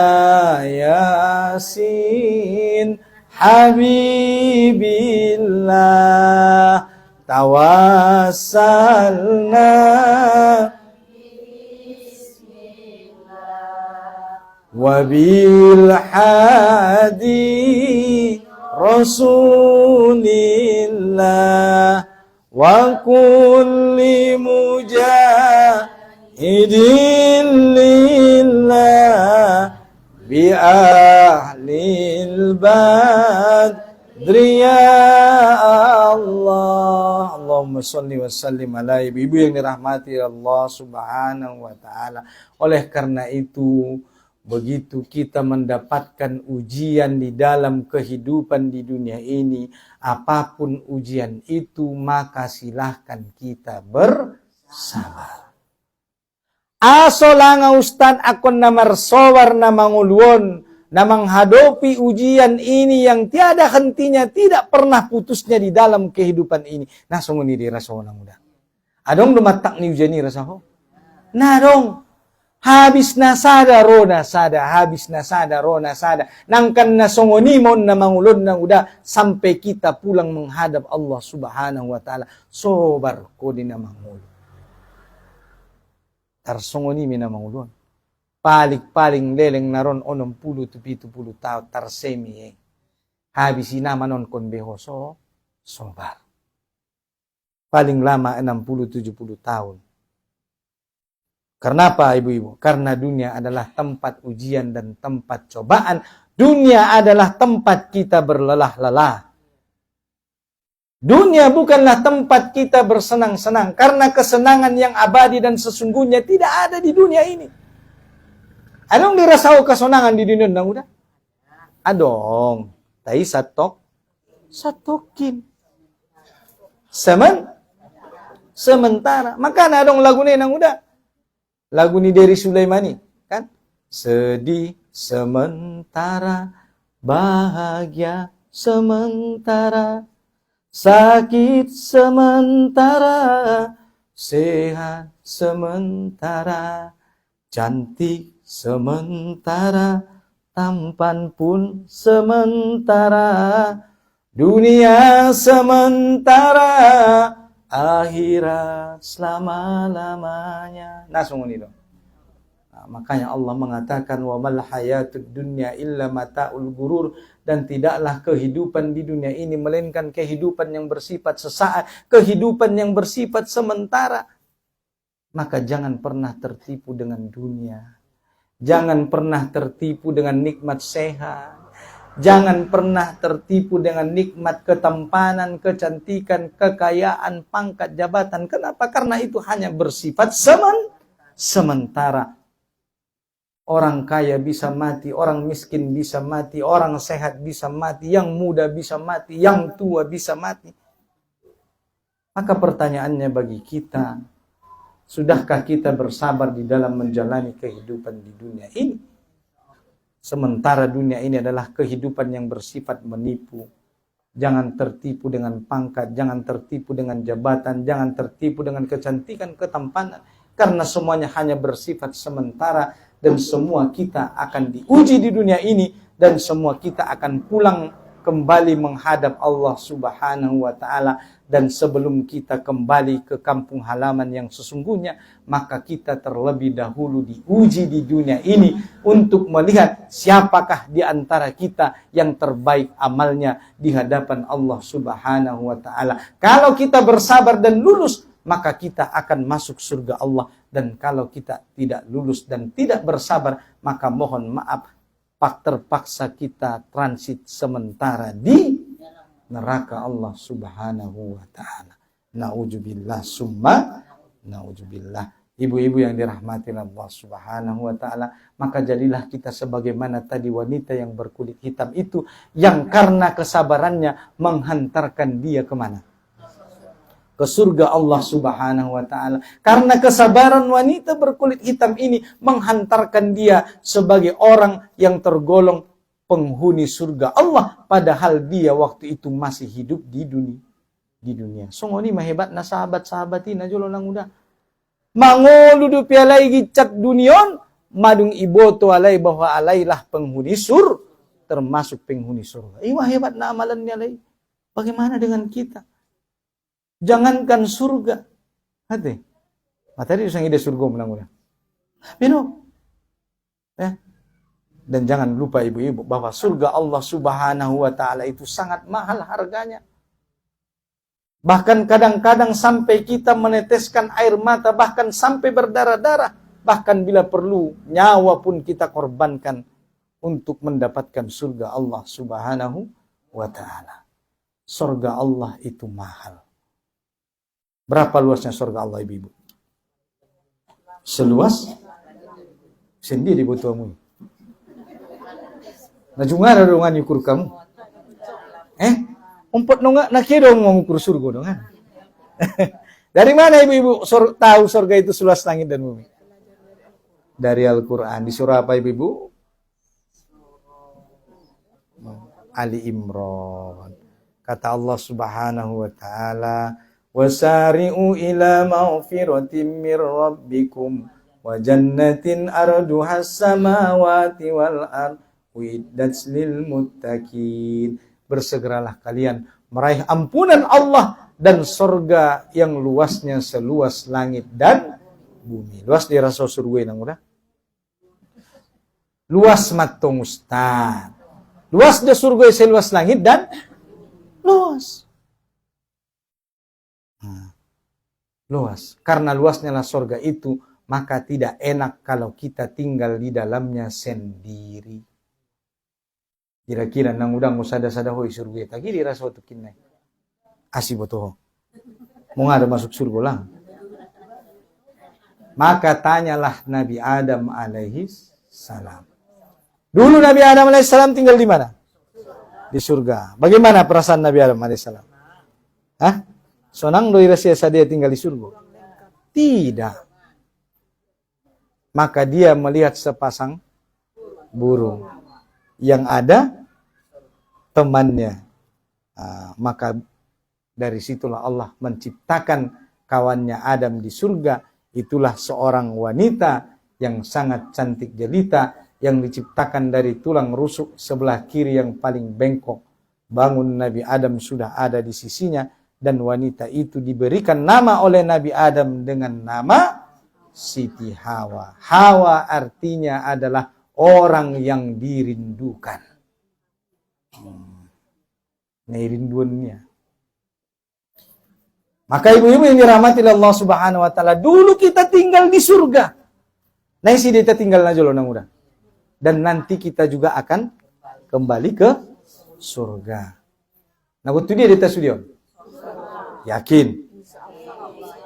yasin habibillah. Tawassalna wabil hadi Rasulillah wa kulli mujahidin lillah bi ahlil badri ya Allah. Allahumma sholli wa sallim ala ibu yang dirahmati Allah subhanahu wa ta'ala. Oleh karena itu, begitu kita mendapatkan ujian di dalam kehidupan di dunia ini, apapun ujian itu, maka silahkan kita bersabar. Asolanga ustad akon namar sowar namanguluon, namang hadopi ujian ini yang tiada hentinya, tidak pernah putusnya di dalam kehidupan ini. Nah, sungguh ini dirasa orang muda. Adong dumatak ni ujian ini rasa ho? Nah dong. Habis nasada rona sada, habis nasada rona sada. Nangkan nasongonimon na mangulod na udah sampai kita pulang menghadap Allah subhanahu wa ta'ala. Sobar ko din na mangulod. Tarsongonimi na mangulod. Paling leleng naron 60-70 tahun tarsemi eh. Habis inamanon kon behoso, sobar. Paling lama 60-70 tahun. Karena apa ibu-ibu? Karena dunia adalah tempat ujian dan tempat cobaan. Dunia adalah tempat kita berlelah-lelah. Dunia bukanlah tempat kita bersenang-senang. Karena kesenangan yang abadi dan sesungguhnya tidak ada di dunia ini. Anong dirasao kesenangan di dunia na udah? Adong. Tai satokin. Sementara. Maka na adong lagu ni nang udah. Lagu ni dari Sulaimani, kan? Sedih sementara, bahagia sementara, sakit sementara, sehat sementara, cantik sementara, tampan pun sementara, dunia sementara, akhirat selama-lamanya. Nah, sungguh itu. Nah, makanya Allah mengatakan wa mal hayatud dunya illa mataul gurur, dan tidaklah kehidupan di dunia ini melainkan kehidupan yang bersifat sesaat, kehidupan yang bersifat sementara. Maka jangan pernah tertipu dengan dunia. Jangan pernah tertipu dengan nikmat sehat. Jangan pernah tertipu dengan nikmat ketampanan, kecantikan, kekayaan, pangkat, jabatan. Kenapa? Karena itu hanya bersifat sementara. Orang kaya bisa mati, orang miskin bisa mati, orang sehat bisa mati, yang muda bisa mati, yang tua bisa mati. Maka pertanyaannya bagi kita, sudahkah kita bersabar di dalam menjalani kehidupan di dunia ini? Sementara dunia ini adalah kehidupan yang bersifat menipu. Jangan tertipu dengan pangkat, jangan tertipu dengan jabatan, jangan tertipu dengan kecantikan, ketampanan. Karena semuanya hanya bersifat sementara dan semua kita akan diuji di dunia ini dan semua kita akan pulang kembali menghadap Allah subhanahu wa ta'ala. Dan sebelum kita kembali ke kampung halaman yang sesungguhnya, maka kita terlebih dahulu diuji di dunia ini untuk melihat siapakah di antara kita yang terbaik amalnya di hadapan Allah subhanahu wa ta'ala. Kalau kita bersabar dan lulus, maka kita akan masuk surga Allah. Dan kalau kita tidak lulus dan tidak bersabar, maka mohon maaf, terpaksa kita transit sementara di neraka Allah subhanahu wa ta'ala. Na'udzubillah summa na'udzubillah. Ibu-ibu yang dirahmati Allah subhanahu wa ta'ala, maka jadilah kita sebagaimana tadi wanita yang berkulit hitam itu, yang karena kesabarannya menghantarkan dia kemana? Ke surga Allah subhanahu wa ta'ala. Karena kesabaran wanita berkulit hitam ini menghantarkan dia sebagai orang yang tergolong penghuni surga Allah, padahal dia waktu itu masih hidup di dunia. Sungguh ini mahebat na sahabat-sahabatin na jolo nang udah. Mangolu du pialai gicat dunion, madung iboto alai bahwa alailah penghuni termasuk penghuni surga. Hebat na amalan niya alai. Bagaimana dengan kita? Jangankan surga. Hati. Tadi usang ide surga menang udah. Pero Dan jangan lupa ibu-ibu bahwa surga Allah Subhanahu wa taala itu sangat mahal harganya. Bahkan kadang-kadang sampai kita meneteskan air mata, bahkan sampai berdarah-darah, bahkan bila perlu nyawa pun kita korbankan untuk mendapatkan surga Allah Subhanahu wa taala. Surga Allah itu mahal. Berapa luasnya surga Allah ibu-ibu? Seluas sendiri butuhmu. Nah juga ada dongan ukur kamu. Umpet nongak nak dong mengukur surga dong. Dari mana ibu-ibu tahu surga itu seluas langit dan bumi? Dari Al-Quran. Di surah apa ibu-ibu? Ali Imran. Kata Allah Subhanahu wa taala, "Wasari'u ila maghfiratin mir rabbikum wa jannatin arduhas samawati wal ard uiddat lil muttaqin." Bersegeralah kalian meraih ampunan Allah dan surga yang luasnya seluas langit dan bumi. Luas di rasa surga yang udah. Luas matong ustaz. Luas di surga seluas langit dan luas. Luas. Karena luasnya lah surga itu, maka tidak enak kalau kita tinggal di dalamnya sendiri. Kira-kira nang udang musada-sada hoi surga tagi dirasa waktu kinai. Asih botoh. Mau ada masuk surga lah. Maka tanyalah Nabi Adam alaihi salam. Dulu Nabi Adam alaihi salam tinggal di mana? Di surga. Bagaimana perasaan Nabi Adam alaihi salam? Hah? Sonang doi rasa dia tinggal di surga? Tidak. Maka dia melihat sepasang burung yang ada temannya. Maka dari situlah Allah menciptakan kawannya Adam di surga. Itulah seorang wanita yang sangat cantik jelita yang diciptakan dari tulang rusuk sebelah kiri yang paling bengkok. Bangun Nabi Adam sudah ada di sisinya dan wanita itu diberikan nama oleh Nabi Adam dengan nama Siti Hawa. Hawa artinya adalah orang yang dirindukan. Rinduannya. Maka ibu-ibu yang dirahmati Allah Subhanahu wa taala, dulu kita tinggal di surga. Nah, isi kita tinggal aja loh nang udah. Dan nanti kita juga akan kembali ke surga. Nah, waktu dia di studio. Yakin?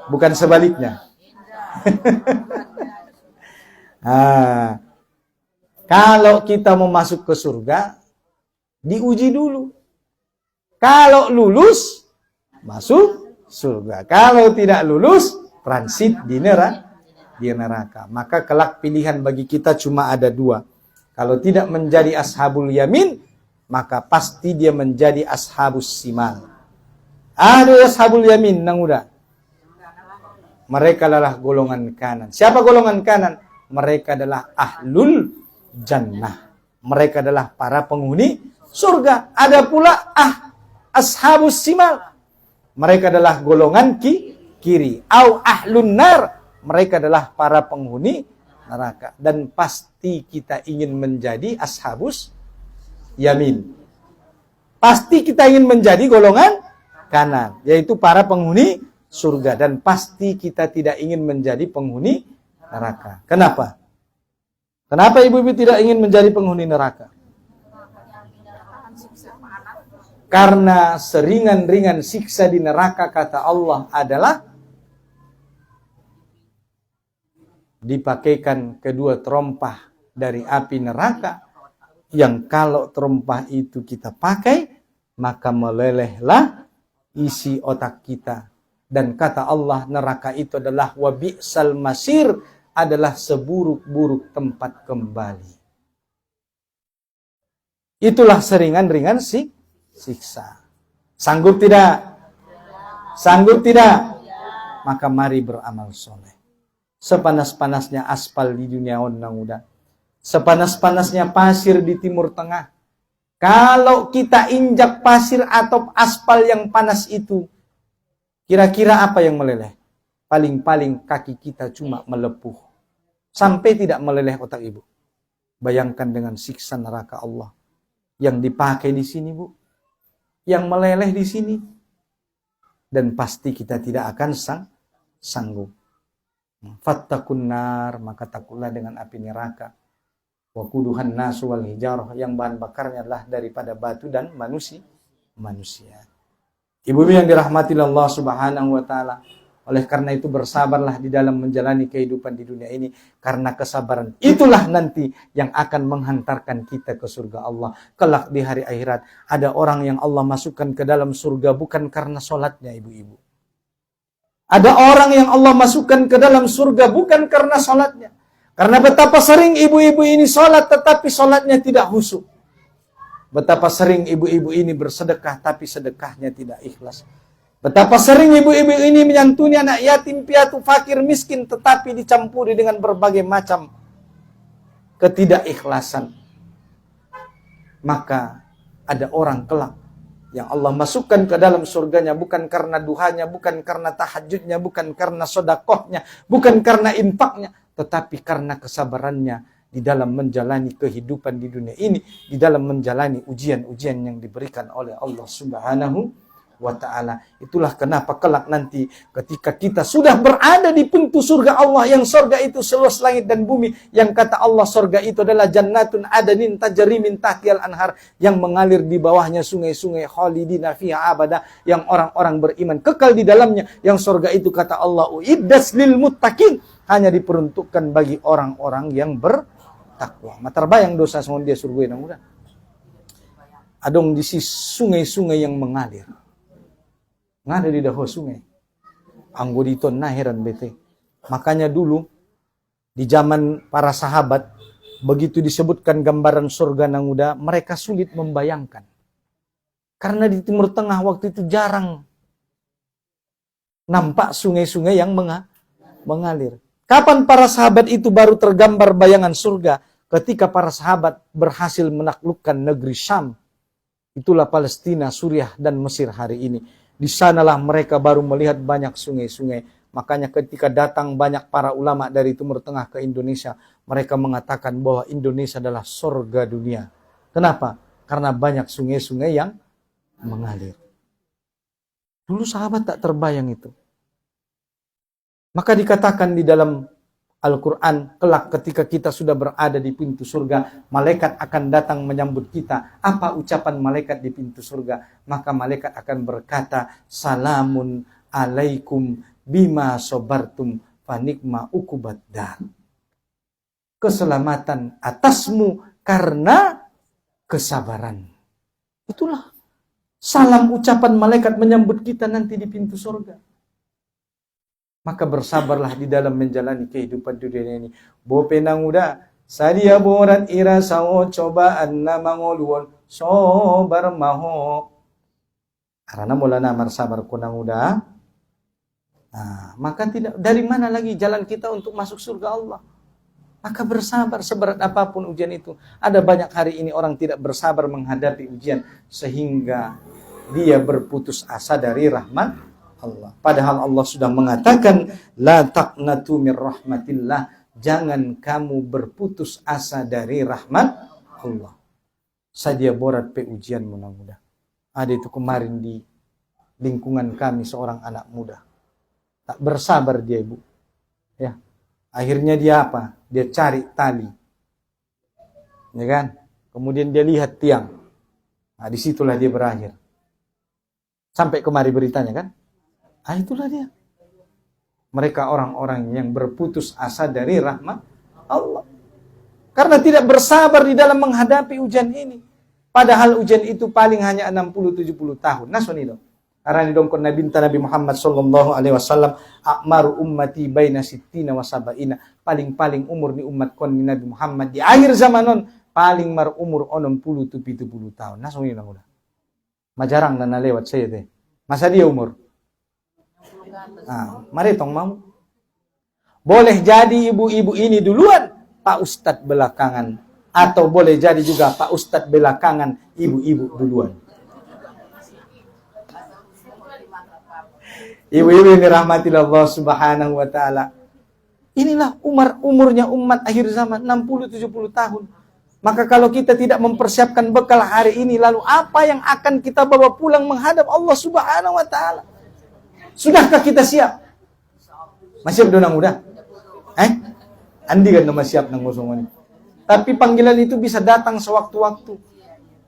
Bukan sebaliknya. Kalau kita mau masuk ke surga, diuji dulu. Kalau lulus, masuk surga. Kalau tidak lulus, transit di neraka. Maka kelak pilihan bagi kita cuma ada dua. Kalau tidak menjadi ashabul yamin, maka pasti dia menjadi ashabus simal. Ada ashabul yamin nang udah. Mereka adalah golongan kanan. Siapa golongan kanan? Mereka adalah ahlul jannah. Mereka adalah para penghuni surga. Ada pula ashabus simal. Mereka adalah golongan kiri. Au ahlun nar. Mereka adalah para penghuni neraka. Dan pasti kita ingin menjadi ashabus yamin. Pasti kita ingin menjadi golongan kanan. Yaitu para penghuni surga. Dan pasti kita tidak ingin menjadi penghuni neraka. Kenapa? Kenapa ibu-ibu tidak ingin menjadi penghuni neraka? Karena seringan-ringan siksa di neraka kata Allah adalah dipakaikan kedua terompah dari api neraka yang kalau terompah itu kita pakai maka melelehlah isi otak kita. Dan kata Allah neraka itu adalah wabi'sal masir, adalah seburuk-buruk tempat kembali. Itulah seringan-ringan siksa. Sanggup tidak? Sanggup tidak? Maka mari beramal soleh. Sepanas-panasnya aspal di dunia nang udah. Sepanas-panasnya pasir di Timur Tengah. Kalau kita injak pasir atau aspal yang panas itu, kira-kira apa yang meleleh? Paling-paling kaki kita cuma melepuh. Sampai tidak meleleh otak ibu. Bayangkan dengan siksa neraka Allah yang dipakai di sini, Bu. Yang meleleh di sini. Dan pasti kita tidak akan sanggup. Fattakun nar, maka takutlah dengan api neraka. Wa quduhan nasu wal hijarah, yang bahan bakarnya adalah daripada batu dan manusia. Ibu-ibu yang dirahmati Allah Subhanahu wa taala, oleh karena itu bersabarlah di dalam menjalani kehidupan di dunia ini, karena kesabaran itulah nanti yang akan menghantarkan kita ke surga Allah. Kelak di hari akhirat ada orang yang Allah masukkan ke dalam surga bukan karena sholatnya, ibu-ibu. Ada orang yang Allah masukkan ke dalam surga bukan karena sholatnya. Karena betapa sering ibu-ibu ini sholat tetapi sholatnya tidak khusyuk. Betapa sering ibu-ibu ini bersedekah tapi sedekahnya tidak ikhlas. Betapa sering ibu-ibu ini menyantuni anak yatim piatu fakir miskin tetapi dicampuri dengan berbagai macam ketidakikhlasan. Maka ada orang kelak yang Allah masukkan ke dalam surganya bukan karena duhanya, bukan karena tahajudnya, bukan karena sodakohnya, bukan karena infaknya, tetapi karena kesabarannya di dalam menjalani kehidupan di dunia ini, di dalam menjalani ujian-ujian yang diberikan oleh Allah Subhanahu wa ta'ala. Itulah kenapa kelak nanti ketika kita sudah berada di pintu surga Allah, yang surga itu seluas langit dan bumi, yang kata Allah surga itu adalah jannatun adanin tajri min tahtihal anhar, yang mengalir di bawahnya sungai-sungai khalidina fiha abada, yang orang-orang beriman kekal di dalamnya, yang surga itu kata Allah uiddas lil muttaqin, hanya diperuntukkan bagi orang-orang yang bertakwa. Materbayang dosa semua dia surga yang mudah. Adong di sisi sungai-sungai yang mengalir. Ngada di dahu sungai. Anggo dito nahiran bete. Makanya dulu di zaman para sahabat begitu disebutkan gambaran surga nang uda, mereka sulit membayangkan. Karena di Timur Tengah waktu itu jarang nampak sungai-sungai yang mengalir. Kapan para sahabat itu baru tergambar bayangan surga? Ketika para sahabat berhasil menaklukkan negeri Syam. Itulah Palestina, Suriah, dan Mesir hari ini. Di sanalah mereka baru melihat banyak sungai-sungai. Makanya ketika datang banyak para ulama dari Timur Tengah ke Indonesia, mereka mengatakan bahwa Indonesia adalah surga dunia. Kenapa? Karena banyak sungai-sungai yang mengalir. Dulu sahabat tak terbayang itu. Maka dikatakan di dalam Al-Quran, kelak ketika kita sudah berada di pintu surga, malaikat akan datang menyambut kita. Apa ucapan malaikat di pintu surga? Maka malaikat akan berkata, salamun alaikum bima sobartum fanikma ukubat dar. Keselamatan atasmu karena kesabaran. Itulah salam ucapan malaikat menyambut kita nanti di pintu surga. Maka bersabarlah di dalam menjalani kehidupan di dunia ini. Bope nang uda, sadia borat ira sao cobaan na mangoluan sobar maho. Karena mulana marsabar ko nang uda. Nah, maka tidak, dari mana lagi jalan kita untuk masuk surga Allah? Maka bersabar seberat apapun ujian itu. Ada banyak hari ini orang tidak bersabar menghadapi ujian sehingga dia berputus asa dari rahmat Allah. Padahal Allah sudah mengatakan la taqnatu mir rahmatillah, jangan kamu berputus asa dari rahmat Allah. Sadia borat pe ujian mudah-mudah. Ada itu kemarin di lingkungan kami seorang anak muda. Tak bersabar dia, Ibu. Ya. Akhirnya dia apa? Dia cari tali. Ya kan? Kemudian dia lihat tiang. Nah, disitulah dia berakhir. Sampai kemari beritanya kan? Ah, itulah dia. Mereka orang-orang yang berputus asa dari rahmat Allah. Karena tidak bersabar di dalam menghadapi ujian ini. Padahal ujian itu paling hanya 60-70 tahun. Nasonido. Karena didongkon Nabi Muhammad sallallahu alaihi wasallam, akmaru ummati baina sittina wa sabaina. Paling-paling umur ni umat kon ni Nabi Muhammad di akhir zamanon paling mar umur 60-70 tahun. Nasonido udah. Majarang na lewat saya deh. Masa dia umur? Nah, mari tong mau. Boleh jadi ibu-ibu ini duluan, Pak Ustadz belakangan. Atau boleh jadi juga Pak Ustadz belakangan, ibu-ibu duluan. Ibu-ibu yang dirahmati Allah Subhanahu wa ta'ala. Inilah umurnya umat akhir zaman, 60-70 tahun. Maka kalau kita tidak mempersiapkan bekal hari ini, lalu apa yang akan kita bawa pulang menghadap Allah Subhanahu wa taala? Sudahkah kita siap? Masih siap muda? Andi kan masih siap nang ini. Tapi panggilan itu bisa datang sewaktu-waktu.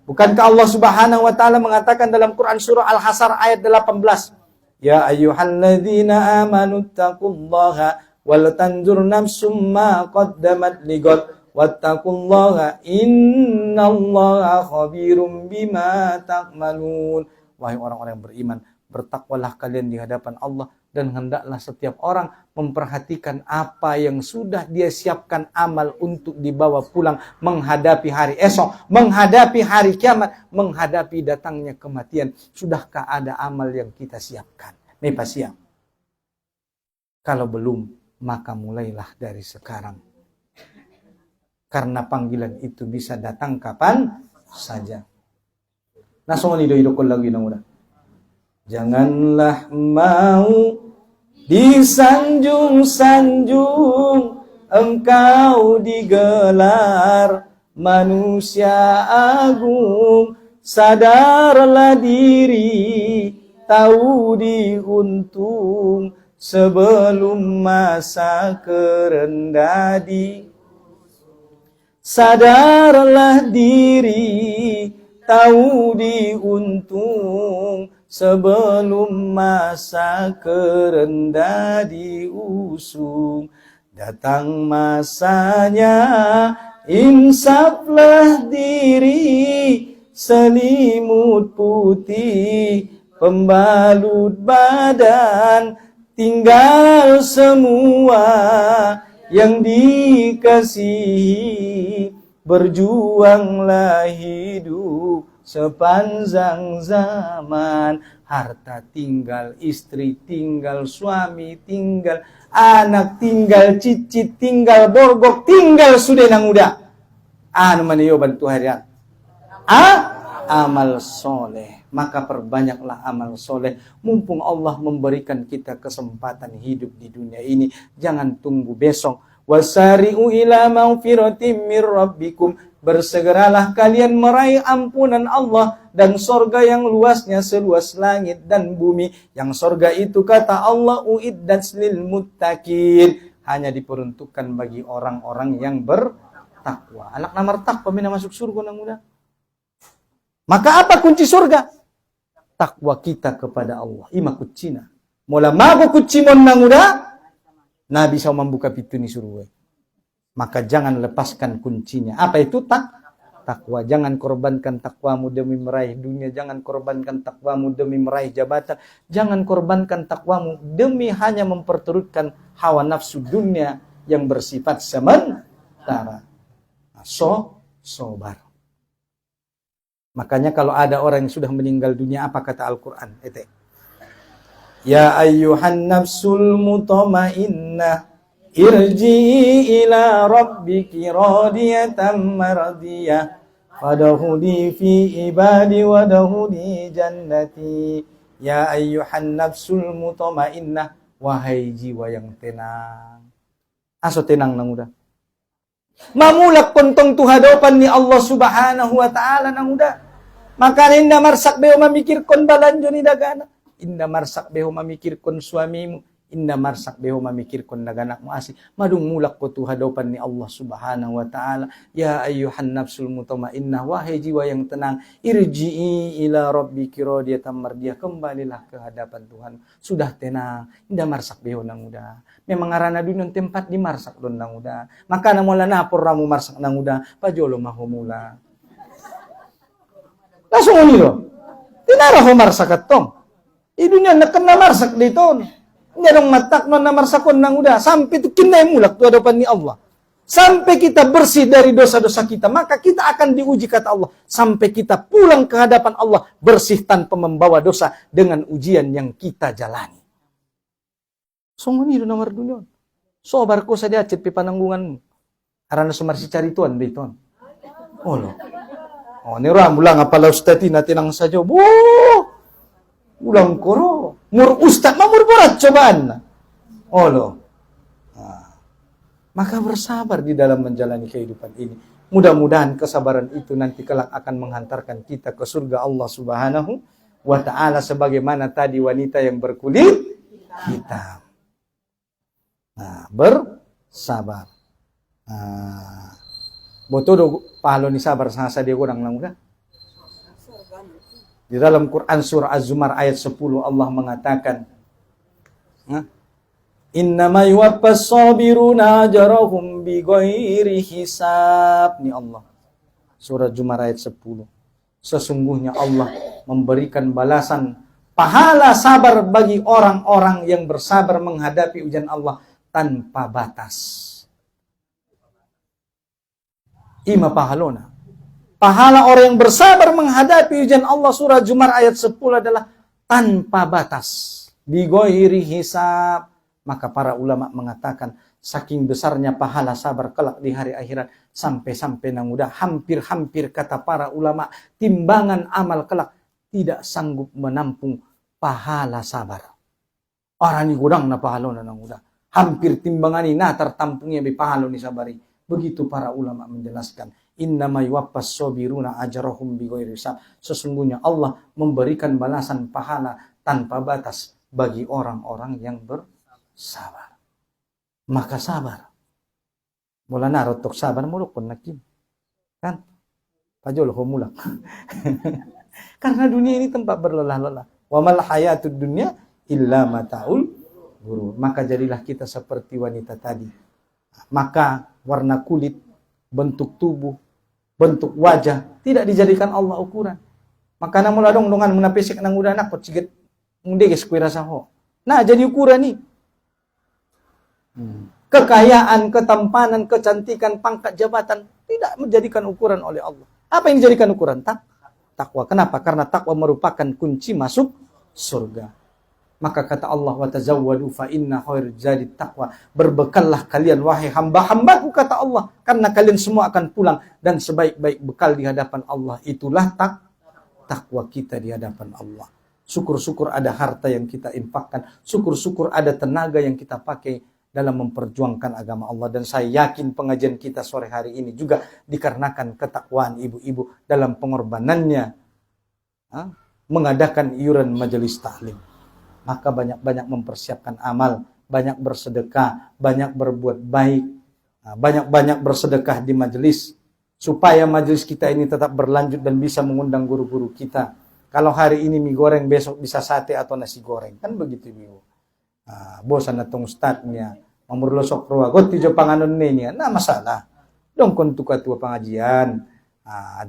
Bukankah Allah Subhanahu wa taala mengatakan dalam Quran surah Al-Hasr ayat 18, "Ya ayyuhalladzina amanu taqullaha wal tanzur nafsum ma qaddamat ligad." Wattaqullaha innallaha khabirum bima ta'malun. Wahai orang-orang yang beriman, bertakwalah kalian di hadapan Allah dan hendaklah setiap orang memperhatikan apa yang sudah dia siapkan amal untuk dibawa pulang menghadapi hari esok, menghadapi hari kiamat, menghadapi datangnya kematian. Sudahkah ada amal yang kita siapkan? Nih Pak siap. Kalau belum, maka mulailah dari sekarang. Karena panggilan itu bisa datang kapan saja. Nah, soal hidup lagi mudah. Janganlah mau disanjung-sanjung engkau digelar manusia agung. Sadarlah diri, tahu diuntung sebelum masa kerendah di. Sadarlah diri, tahu diuntung sebelum masa kerendah diusung. Datang masanya, insaflah diri, selimut putih pembalut badan, tinggal semua yang dikasihi, berjuanglah hidup sepanjang zaman. Harta tinggal, istri tinggal, suami tinggal, anak tinggal, cicit tinggal, borgok tinggal, sudah nang udah. Anu maniyo bantu harian. Amal soleh. Maka perbanyaklah amal soleh. Mumpung Allah memberikan kita kesempatan hidup di dunia ini. Jangan tunggu besok. Wasari'u ila maghfiratin mir rabbikum. Bersegeralah kalian meraih ampunan Allah dan sorga yang luasnya seluas langit dan bumi. Yang sorga itu kata Allah uiddat lil muttaqin. Hanya diperuntukkan bagi orang-orang yang bertakwa. Anak namar takwa mina masuk surga nang muda. Maka apa kunci surga? Takwa kita kepada Allah. Ima kucina. Mula mago kucimon nanguda. Nabi bisa membuka pintu ni suruh. Maka jangan lepaskan kuncinya. Apa itu takwa? Jangan korbankan takwamu demi meraih dunia. Jangan korbankan takwamu demi meraih jabatan. Jangan korbankan takwamu demi hanya memperturutkan hawa nafsu dunia yang bersifat sementara. Sobar. Makanya kalau ada orang yang sudah meninggal dunia, apa kata Al-Quran? Ya ayyuhan nafsul mutmainnah irji'i ila rabbiki radiyatan mardiyah fadkhuli fi ibadi wadkhuli jannati. Ya ayyuhan nafsul mutmainnah, wahai jiwa yang tenang. Aso tenang nang udah. Mamulak kontong tuhadapan ni Allah Subhanahu wa taala nang udah. Maka inna marsak beho mamikirkon balanjo ni dagana. Inna marsak beho mamikirkon suamimu. Inna marsak beho mamikirkon daganak mo asih. Madung mulak ko tuhadapan ni Allah Subhanahu wa taala. Ya ayyuhan nafsul mutmainnah, wahai jiwa yang tenang, irji'i ila rabbiki radiyatan mardiyah, kembalilah ke hadapan Tuhan. Sudah tenang, indah marsak beho nang udah. Memang arana dunon tempat di marsak don nang udah. Maka namula napor ramu marsak nang udah, pajolo mahumula. Langsung uniro. Tinara ho marsakat tong. Idunya nakan na marsak dito. Hindi dong matak no na marsakon nang udah. Sampai itu kinay mulak tu hadapan ni Allah. Sampai kita bersih dari dosa-dosa kita, maka kita akan diuji kata Allah. Sampai kita pulang ke hadapan Allah bersih tanpa membawa dosa dengan ujian yang kita jalani. Sungguh ni nomor dunia. Sobar ko sa dia cip pananggungan. Arana sumarsi cari tuan dito. Oh lo. Oh, ni ramula nga pala ustati natin ang sadyo. Ulang koro. Mur ustad, mamur berat cobaan. Oh lo. Maka bersabar di dalam menjalani kehidupan ini. Mudah-mudahan kesabaran itu nanti kelak akan menghantarkan kita ke surga Allah Subhanahu wa ta'ala sebagaimana tadi wanita yang berkulit hitam. Nah, bersabar. Nah, botoh pahalo ni sabar sa dia kurang lang udah. Di dalam Quran surah Az-Zumar ayat 10 Allah mengatakan, Innama yuwaffas sabiruna ajrahum bighairi hisab. Ni Allah. Surah Zumar ayat 10. Sesungguhnya Allah memberikan balasan pahala sabar bagi orang-orang yang bersabar menghadapi ujian Allah tanpa batas. Ima pahalona. Pahala orang yang bersabar menghadapi ujian Allah surah Zumar ayat 10 adalah tanpa batas. Bighairi hisab. Maka para ulama mengatakan saking besarnya pahala sabar kelak di hari akhirat sampai-sampai nang udah hampir-hampir kata para ulama timbangan amal kelak tidak sanggup menampung pahala sabar. Orang ni gudang na pahala na nang udah hampir timbangan ini tertampungnya di pahala ni sabari. Begitu para ulama menjelaskan. Innama yuwaffas sabiruna ajrahum bighairi hisab. Sesungguhnya Allah memberikan balasan pahala tanpa batas bagi orang-orang yang bersabar. Maka sabar. Mula narotok sabar muluk pun nakin. Kan? Pajol humulak. Karena dunia ini tempat berlelah-lelah. Wa mal hayatud dunya illa mataul ghurur. Maka jadilah kita seperti wanita tadi. Maka warna kulit, bentuk tubuh, bentuk wajah tidak dijadikan Allah ukuran. Maka namun ladong dengan menapesik nang udah anak ciget ngundeges kuira saho. Nah, jadi ukuran nih. Kekayaan, ketampanan, kecantikan, pangkat jabatan tidak menjadikan ukuran oleh Allah. Apa yang dijadikan ukuran? Takwa. Kenapa? Karena takwa merupakan kunci masuk surga. Maka kata Allah, wa tazawwadu fa inna khairuz zadi taqwa. Berbekallah kalian wahai hamba-hambaku kata Allah, karena kalian semua akan pulang dan sebaik-baik bekal di hadapan Allah itulah takwa kita di hadapan Allah. Syukur-syukur ada harta yang kita infakkan, syukur-syukur ada tenaga yang kita pakai dalam memperjuangkan agama Allah. Dan saya yakin pengajian kita sore hari ini juga dikarenakan ketakwaan ibu-ibu dalam pengorbanannya mengadakan iuran majelis taklim. Maka banyak-banyak mempersiapkan amal, banyak bersedekah, banyak berbuat baik, banyak-banyak bersedekah di majelis supaya majelis kita ini tetap berlanjut dan bisa mengundang guru-guru kita. Kalau hari ini mie goreng, besok bisa sate atau nasi goreng, kan begitu ibu. Bosan atong ustadnya, mamurlosok ruwa, goti jo panganon niya, na masalah. Dong kontu katua pengajian,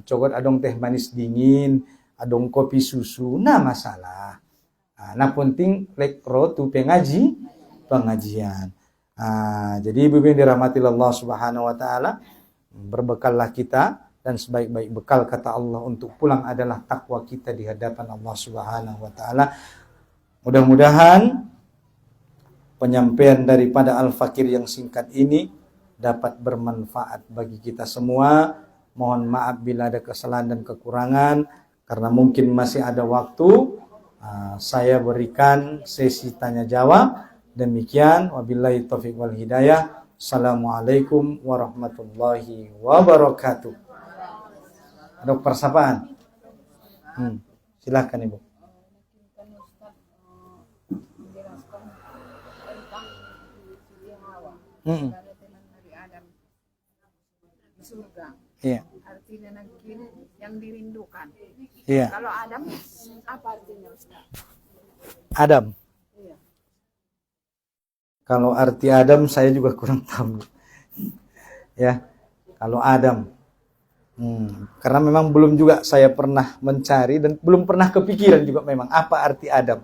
cogot adong teh manis dingin, adong kopi susu, na masalah. Nah penting lekro tu pengajian. Jadi ibu yang dirahmati Allah Subhanahu wa taala, berbekallah kita dan sebaik-baik bekal kata Allah untuk pulang adalah takwa kita di hadapan Allah Subhanahu wa taala. Mudah-mudahan penyampaian daripada Al-Fakir yang singkat ini dapat bermanfaat bagi kita semua. Mohon maaf bila ada kesalahan dan kekurangan, karena mungkin masih ada waktu. Saya berikan sesi tanya jawab. Demikian, wabillahi taufiq wal hidayah. Assalamualaikum warahmatullahi wabarakatuh. Ada persapaan? Silakan Ibu. Iya. Artinya yang dirindukan. Iya. Kalau Adam, apa artinya Ustaz? Adam. Iya. Kalau arti Adam saya juga kurang tahu. Ya. Kalau Adam. Karena memang belum juga saya pernah mencari dan belum pernah kepikiran juga memang apa arti Adam.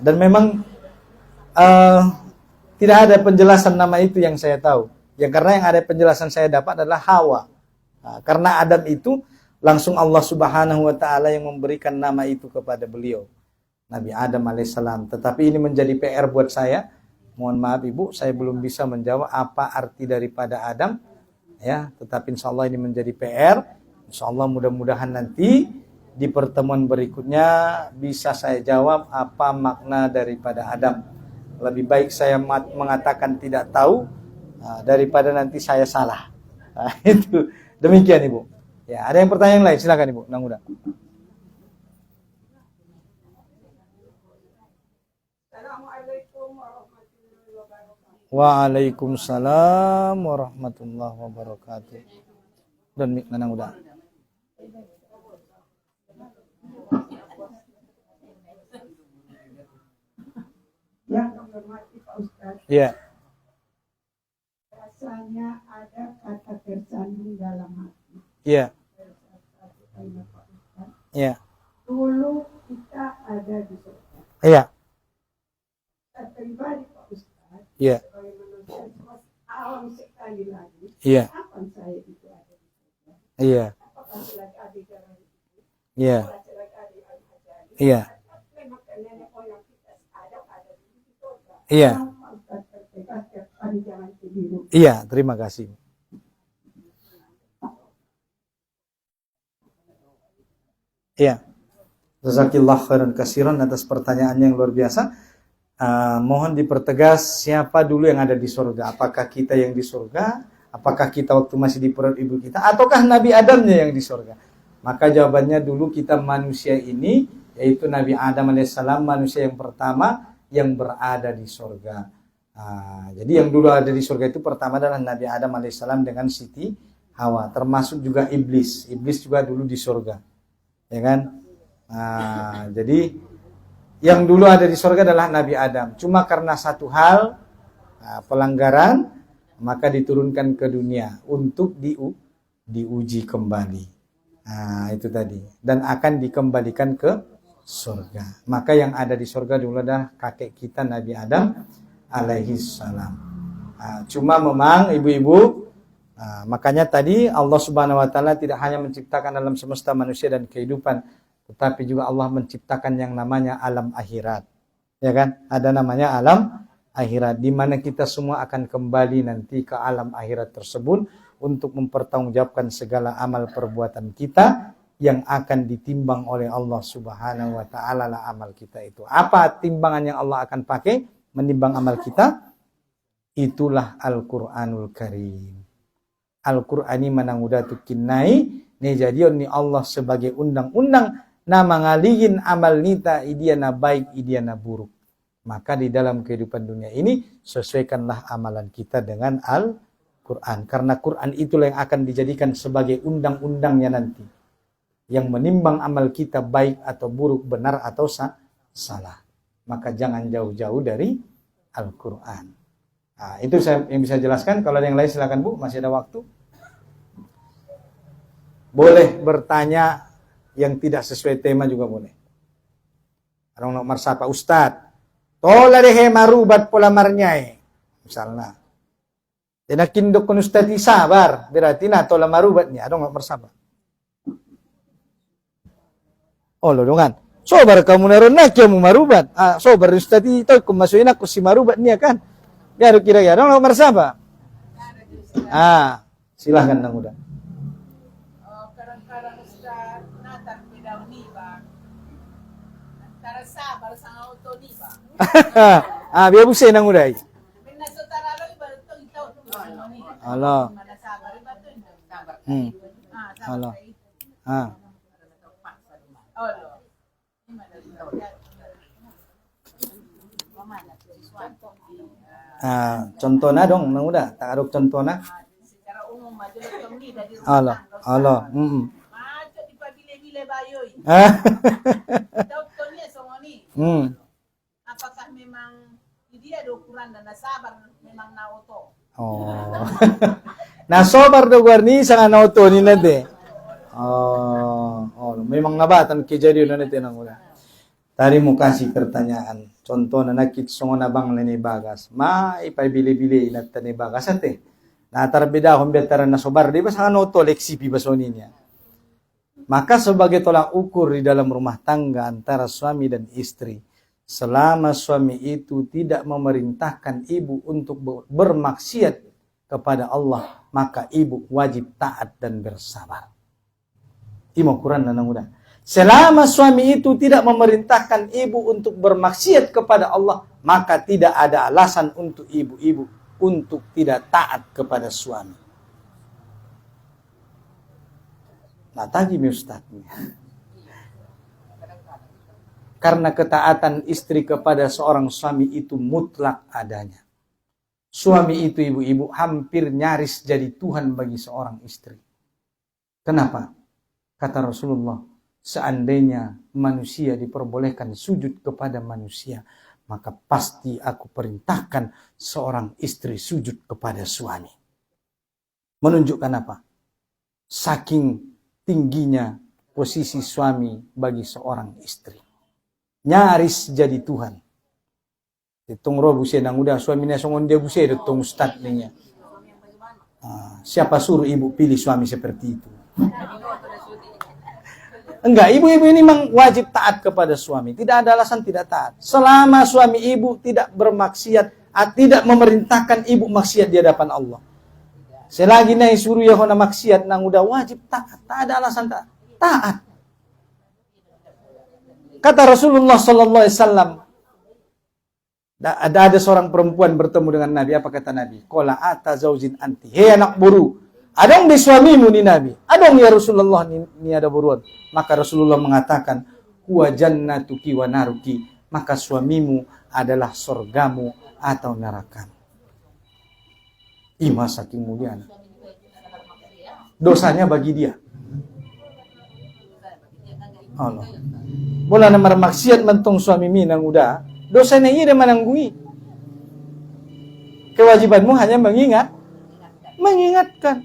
Dan memang tidak ada penjelasan nama itu yang saya tahu. Ya karena yang ada penjelasan saya dapat adalah Hawa. Karena Adam itu langsung Allah Subhanahu wa taala yang memberikan nama itu kepada beliau, Nabi Adam alaihissalam. Tetapi ini menjadi PR buat saya. Mohon maaf Ibu, saya belum bisa menjawab apa arti daripada Adam. Ya, tetapi insyaallah ini menjadi PR. Insyaallah mudah-mudahan nanti di pertemuan berikutnya bisa saya jawab apa makna daripada Adam. Lebih baik saya mengatakan tidak tahu daripada nanti saya salah. Itu Demikian Ibu. Ya, ada yang pertanyaan lain? Silakan Ibu, Nang Uda. Waalaikumsalam warahmatullahi wabarakatuh. Dan mik Nang Uda. Yang menghormati Pak Ustadz, Iya. rasanya ada kata tersandung dalam hati. Iya. Pak Ustadz, Iya. dulu kita ada di surga. Iya. Saya pribadi Pak Ustadz, Iya. sebagai manusia awam sekali lagi, Iya. kapan saya itu ada di surga? Iya. Apakah adik jalan itu? Iya. Adik al-Hajari? Iya. Memang nenek moyang kita ada di surga. Iya. Pak Ustadz tertegas tiap hari jangan keliru. Iya, terima kasih. Iya. Jazakillah khairan katsiran atas pertanyaan yang luar biasa. Mohon dipertegas siapa dulu yang ada di surga. Apakah kita yang di surga? Apakah kita waktu masih di perut ibu kita? Ataukah Nabi Adamnya yang di surga? Maka jawabannya dulu kita manusia ini, yaitu Nabi Adam alaihissalam, manusia yang pertama yang berada di surga. Jadi yang dulu ada di surga itu pertama adalah Nabi Adam alaihissalam dengan Siti Hawa. Termasuk juga iblis. Iblis juga dulu di surga. Ya kan? Jadi yang dulu ada di surga adalah Nabi Adam. Cuma karena satu hal, pelanggaran, maka diturunkan ke dunia untuk diuji kembali. Itu tadi. Dan akan dikembalikan ke surga. Maka yang ada di surga dulu adalah kakek kita Nabi Adam alaihissalam. Cuma memang ibu-ibu, makanya tadi Allah Subhanahu wa taala tidak hanya menciptakan alam semesta manusia dan kehidupan, tetapi juga Allah menciptakan yang namanya alam akhirat. Ya kan? Ada namanya alam akhirat di mana kita semua akan kembali nanti ke alam akhirat tersebut untuk mempertanggungjawabkan segala amal perbuatan kita yang akan ditimbang oleh Allah Subhanahu wa taala lah amal kita itu. Apa timbangan yang Allah akan pakai menimbang amal kita? Itulah Al-Qur'anul Karim. Al-Qur'ani manangudatu kinnai ne jadion ni Allah sebagai undang-undang nama ngalihin amal nita idiana baik idiana buruk. Maka di dalam kehidupan dunia ini sesuaikanlah amalan kita dengan Al-Quran. Karena Quran itulah yang akan dijadikan sebagai undang-undangnya nanti. Yang menimbang amal kita baik atau buruk, benar atau salah. Maka jangan jauh-jauh dari Al-Quran. Itu saya yang bisa jelaskan. Kalau ada yang lain silakan Bu, masih ada waktu. Boleh bertanya yang tidak sesuai tema juga boleh. Orang nomor sapa Ustadz. Tola dehe marubat pola marnyai. Misalnya. Tinakindok kun Ustadz sabar. Berarti na tola marubatnya. Ada nomor sapa. Oh lodongan. Sobar kamu naron nak ya mu marubat. Sobar Ustadz itu kumasukin aku si marubat niya kan. Biar kira-kira ada nomor sapa. Silahkan nang udah. Kadang-kadang Ustaz natar pedaw ni ba? Antara sabar sa auto ni ba? Biar busay nang udah. Minna sa taralo iba to itaw to ni. Allah. Mana sabar iba to sabar. Allah. Olo. Mana itaw. Mamana sesuatu. Contohnya dong nang udah. Tak ada contohnya. Secara umum maju to ni dari Allah. Maju di pabile-bile bayoy. Doktornya songoni. Apakah memang dia ada ukuran dan sabar memang nauto? Nah sobar do guarni sangat nauto ni nanti. Memang nabatan kejadian nanti nang udah. Tadi mau kasih pertanyaan. Contoh nakit songon abang lene bagas. Ipai bile-bile inat tane bagas ate. Nah terbeda betara na sobar di sangat nauto leksi pi basoninya. Maka sebagai tolak ukur di dalam rumah tangga antara suami dan istri, selama suami itu tidak memerintahkan ibu untuk bermaksiat kepada Allah, maka ibu wajib taat dan bersabar. Imo Quran dan mudah. Selama suami itu tidak memerintahkan ibu untuk bermaksiat kepada Allah, maka tidak ada alasan untuk ibu-ibu untuk tidak taat kepada suami. Nah, tadi mi Ustaz. Karena ketaatan istri kepada seorang suami itu mutlak adanya. Suami itu ibu-ibu hampir nyaris jadi Tuhan bagi seorang istri. Kenapa? Kata Rasulullah, seandainya manusia diperbolehkan sujud kepada manusia, maka pasti aku perintahkan seorang istri sujud kepada suami. Menunjukkan apa? Saking tingginya posisi suami bagi seorang istri. Nyaris jadi Tuhan. Hitung roh busia nang udah suaminya songon dia busia hitung ustad nih. Siapa suruh ibu pilih suami seperti itu? Enggak, ibu-ibu ini memang wajib taat kepada suami. Tidak ada alasan tidak taat. Selama suami ibu tidak bermaksiat, tidak memerintahkan ibu maksiat di hadapan Allah. Selagi nai suruh ya hona maksiat nang udah wajib taat. Tak ada alasan taat. Taat. Kata Rasulullah sallallahu alaihi wasallam, ada seorang perempuan bertemu dengan Nabi. Apa kata Nabi? Qala ata zaujin anti. Hei anak buru, adong di suamimu ni Nabi. Adong ya Rasulullah ni ada buruan. Maka Rasulullah mengatakan, huwa jannatuki wa naruki. Maka suamimu adalah surgamu atau nerakamu. Ima saking mulia. Dosanya bagi dia. Allah. Bola na marmaksiat mentong suami minang udah, dosanya iya dia menanggui. Kewajibanmu hanya mengingatkan.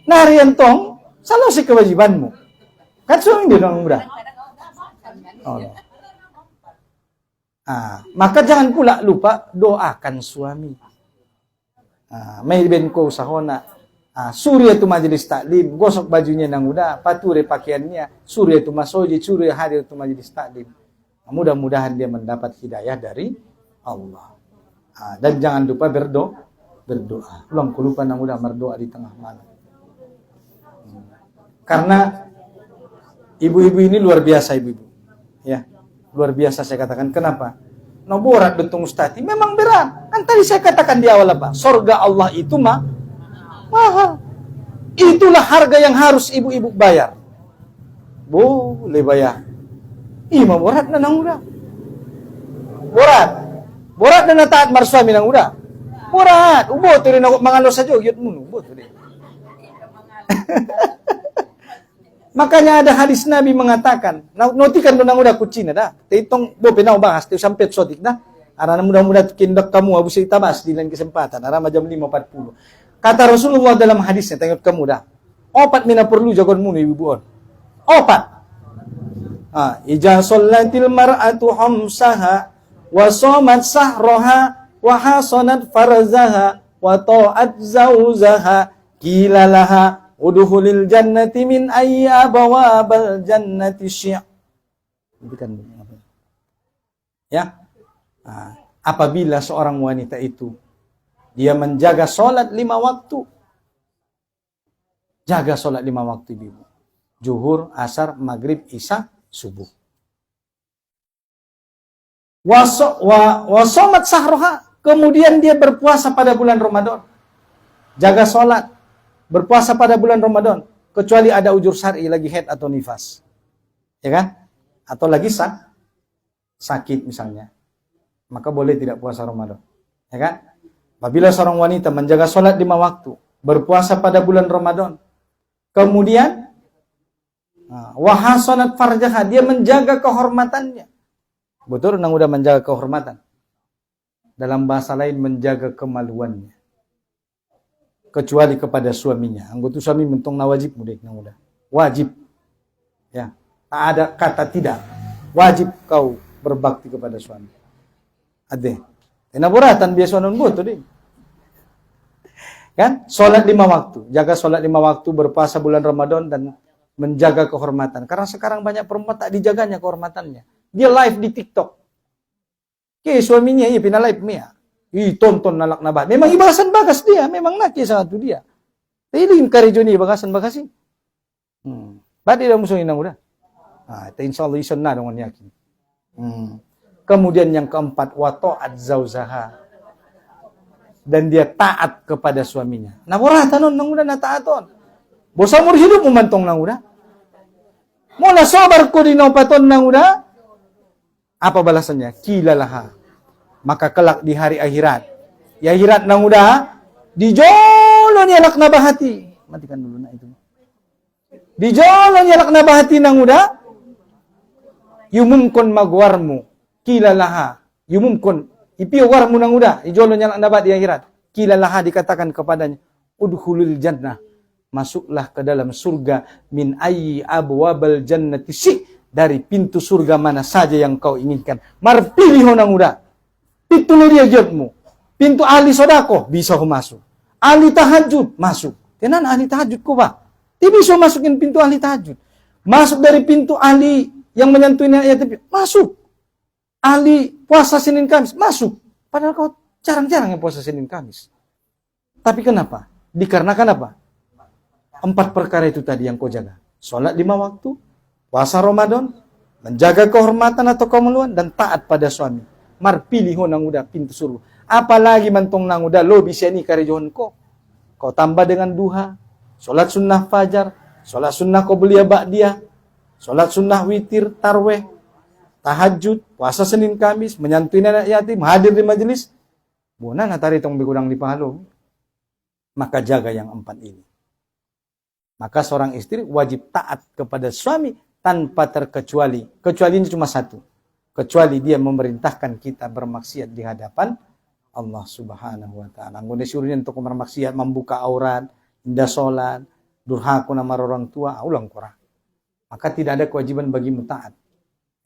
Narian tong, salah si kewajibanmu. Kan suami dia nang udah. Allah. Maka jangan pula lupa doakan suami. May ben ko sahona. Surya itu majelis taklim, gosok bajunya nang udah, pature pakaiannya, surya itu masojid, surya hadir itu majelis taklim. Mudah-mudahan dia mendapat hidayah dari Allah. Dan jangan lupa berdoa. Belum lupa nang udah berdoa di tengah malam. Karena ibu-ibu ini luar biasa ibu-ibu. Ya, luar biasa saya katakan. Kenapa? No berat betung ustati, memang berat. Kan tadi saya katakan di awal apa? Surga Allah itu mahal. Itulah harga yang harus ibu-ibu bayar. Boleh bayar. Ima borat na nang udah. Borat na taat marsuami nang udah. Borat. Ubo to rin ako mangalo sa jogyot mo. Ubo to rin. Makanya ada hadis Nabi mengatakan, notikan do nang udah kucina dah. Itong bo pinau bahas ti sampet sotik dah. Arana mudah-mudahan kindak kamu abu sa itabas di lain kesempatan. Arama jam 5.40. Kata Rasulullah dalam hadisnya, tengok kamu dah. 4 mina perlu jagon munu ibu-ibu. 4. Ija sallatil mar'atu hamsaha wa shamat sahraha wa hasanat farzaha wa ta'at zawzaha qila laha udkhulil jannati min ayyi abwabal jannati syi'. Ya. Apabila seorang wanita itu dia menjaga sholat 5 waktu. Jaga sholat 5 waktu ibu. Zuhur, asar, maghrib, isya, subuh. Wasomat sahroha. Kemudian dia berpuasa pada bulan Ramadan. Jaga sholat. Berpuasa pada bulan Ramadan. Kecuali ada ujur syar'i lagi haid atau nifas. Ya kan? Atau lagi sakit misalnya. Maka boleh tidak puasa Ramadan. Ya kan? Apabila seorang wanita menjaga sholat 5 waktu, berpuasa pada bulan Ramadan, kemudian wahasonat farjaha, dia menjaga kehormatannya. Betul, nang udah menjaga kehormatan. Dalam bahasa lain menjaga kemaluannya. Kecuali kepada suaminya. Anggota suami mentong na wajib mudik nang udah. Wajib. Ya, tak ada kata tidak. Wajib kau berbakti kepada suami. Ade. Enaboratan biasa non buat deh. Kan? Salat 5 waktu, jaga salat 5 waktu, berpuasa bulan Ramadan dan menjaga kehormatan. Karena sekarang banyak perempuan tak dijaganya kehormatannya. Dia live di TikTok. Suaminya iya pina live mia. Tonton nalak nabah. Memang ibasan bagas dia, memang naki sangat dia. Tilin karijo ni bagasan bagasi. Badi dah musuh inang udah. Insyaallah ison na dengan yakin. Kemudian yang keempat, wa ta'at zauzaha. Dan dia taat kepada suaminya. Nah, waratan nang udah na taaton. Bosa umur hidup memantong nang udah. Mula sabar ko di naupaton nang udah. Apa balasannya? Kilalaha. Maka kelak di hari akhirat. Di akhirat nang udah. Dijolo nyelak nabahati. Matikan dulu nak itu. Dijolo nyelak nabahati nang udah. Yumumkon magwarmu. Kilalaha. Yumumkon. Ipiyo warmu nang udah. Dijolo nyelak nabahat di akhirat. Kilalaha dikatakan kepadanya. Udhulul jannah. Masuklah ke dalam surga min ayyi abwabal jannati si, dari pintu surga mana saja yang kau inginkan. Mar pilih nang udah. Pintu dia jodmu. Pintu ahli sodako bisa kau masuk. Ahli tahajud masuk. Tenan ahli tahajud ko ba? Ti bisa masukin pintu ahli tahajud. Masuk dari pintu ahli yang menyantui yatim masuk. Ahli puasa Senin Kamis masuk. Padahal kau jarang-jarang yang puasa Senin Kamis. Tapi kenapa? Dikarenakan apa? 4 perkara itu tadi yang kau jaga. Sholat 5 waktu, puasa Ramadan, menjaga kehormatan atau kemaluan, dan taat pada suami. Mar pilih nang udah pintu surga. Apalagi mantong nang udah lo bisa ni karejohon ko. Kau tambah dengan duha, sholat sunnah fajar, sholat sunnah qobliyah ba'diyah, sholat sunnah witir, tarweh, tahajud, puasa Senin Kamis, menyantui anak yatim, hadir di majelis. Bona natari tong bikurang di pahalong. Maka jaga yang 4 ini. Maka seorang istri wajib taat kepada suami tanpa terkecuali. Kecualinya cuma satu. Kecuali dia memerintahkan kita bermaksiat di hadapan Allah Subhanahu wa ta'ala. Ngone suruhnya untuk bermaksiat, membuka aurat, indah sholat, durhaku nama orang tua, ulang kurang. Maka tidak ada kewajiban bagimu taat.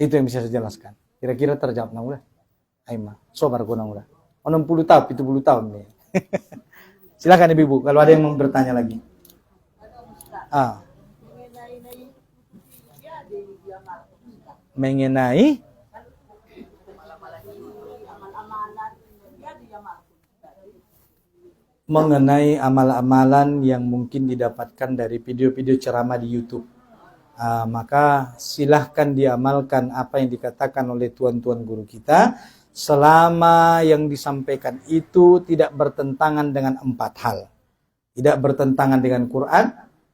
Itu yang bisa saya jelaskan. Kira-kira terjawab nang udah. Aima, sobar ko nang udah. 60 tahun, 70 tahun nih. Silakan Ibu, kalau ada yang mau bertanya lagi. Mengenai amal-amalan yang mungkin didapatkan dari video-video ceramah di YouTube. Maka silahkan diamalkan apa yang dikatakan oleh tuan-tuan guru kita, selama yang disampaikan itu tidak bertentangan dengan 4 hal. Tidak bertentangan dengan Quran,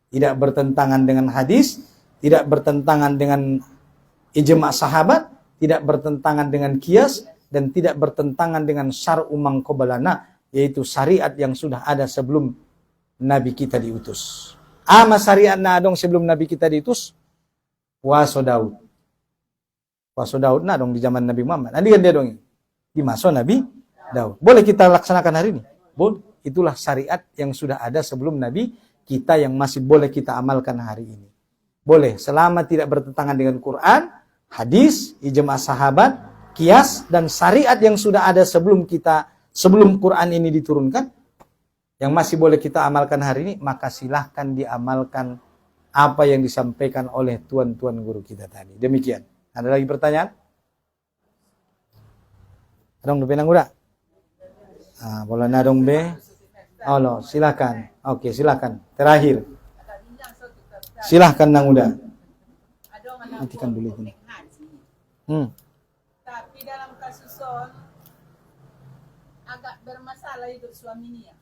tidak bertentangan dengan hadis, tidak bertentangan dengan ijma' sahabat, tidak bertentangan dengan qiyas, dan tidak bertentangan dengan syar'u man qablana, yaitu syariat yang sudah ada sebelum Nabi kita diutus. Ama syariat na adong sebelum Nabi kita diutus, puasa Daud. Puasa Daud na adong di zaman Nabi Muhammad. Nanti kan dia dong di masa Nabi Daud. Boleh kita laksanakan hari ini? Boleh. Itulah syariat yang sudah ada sebelum Nabi kita yang masih boleh kita amalkan hari ini. Boleh, selama tidak bertentangan dengan Quran, hadis, ijma' sahabat, qiyas, dan syariat yang sudah ada sebelum Quran ini diturunkan, yang masih boleh kita amalkan hari ini, maka silahkan diamalkan apa yang disampaikan oleh tuan-tuan guru kita tadi. Demikian. Ada lagi pertanyaan? Adong be nang udah? Boleh nadong be? Oh, no, silakan. Oke, silakan. Terakhir. Silakan nang udah. Matikan dulu itu. Tapi dalam kasus agak bermasalah hidup suaminya.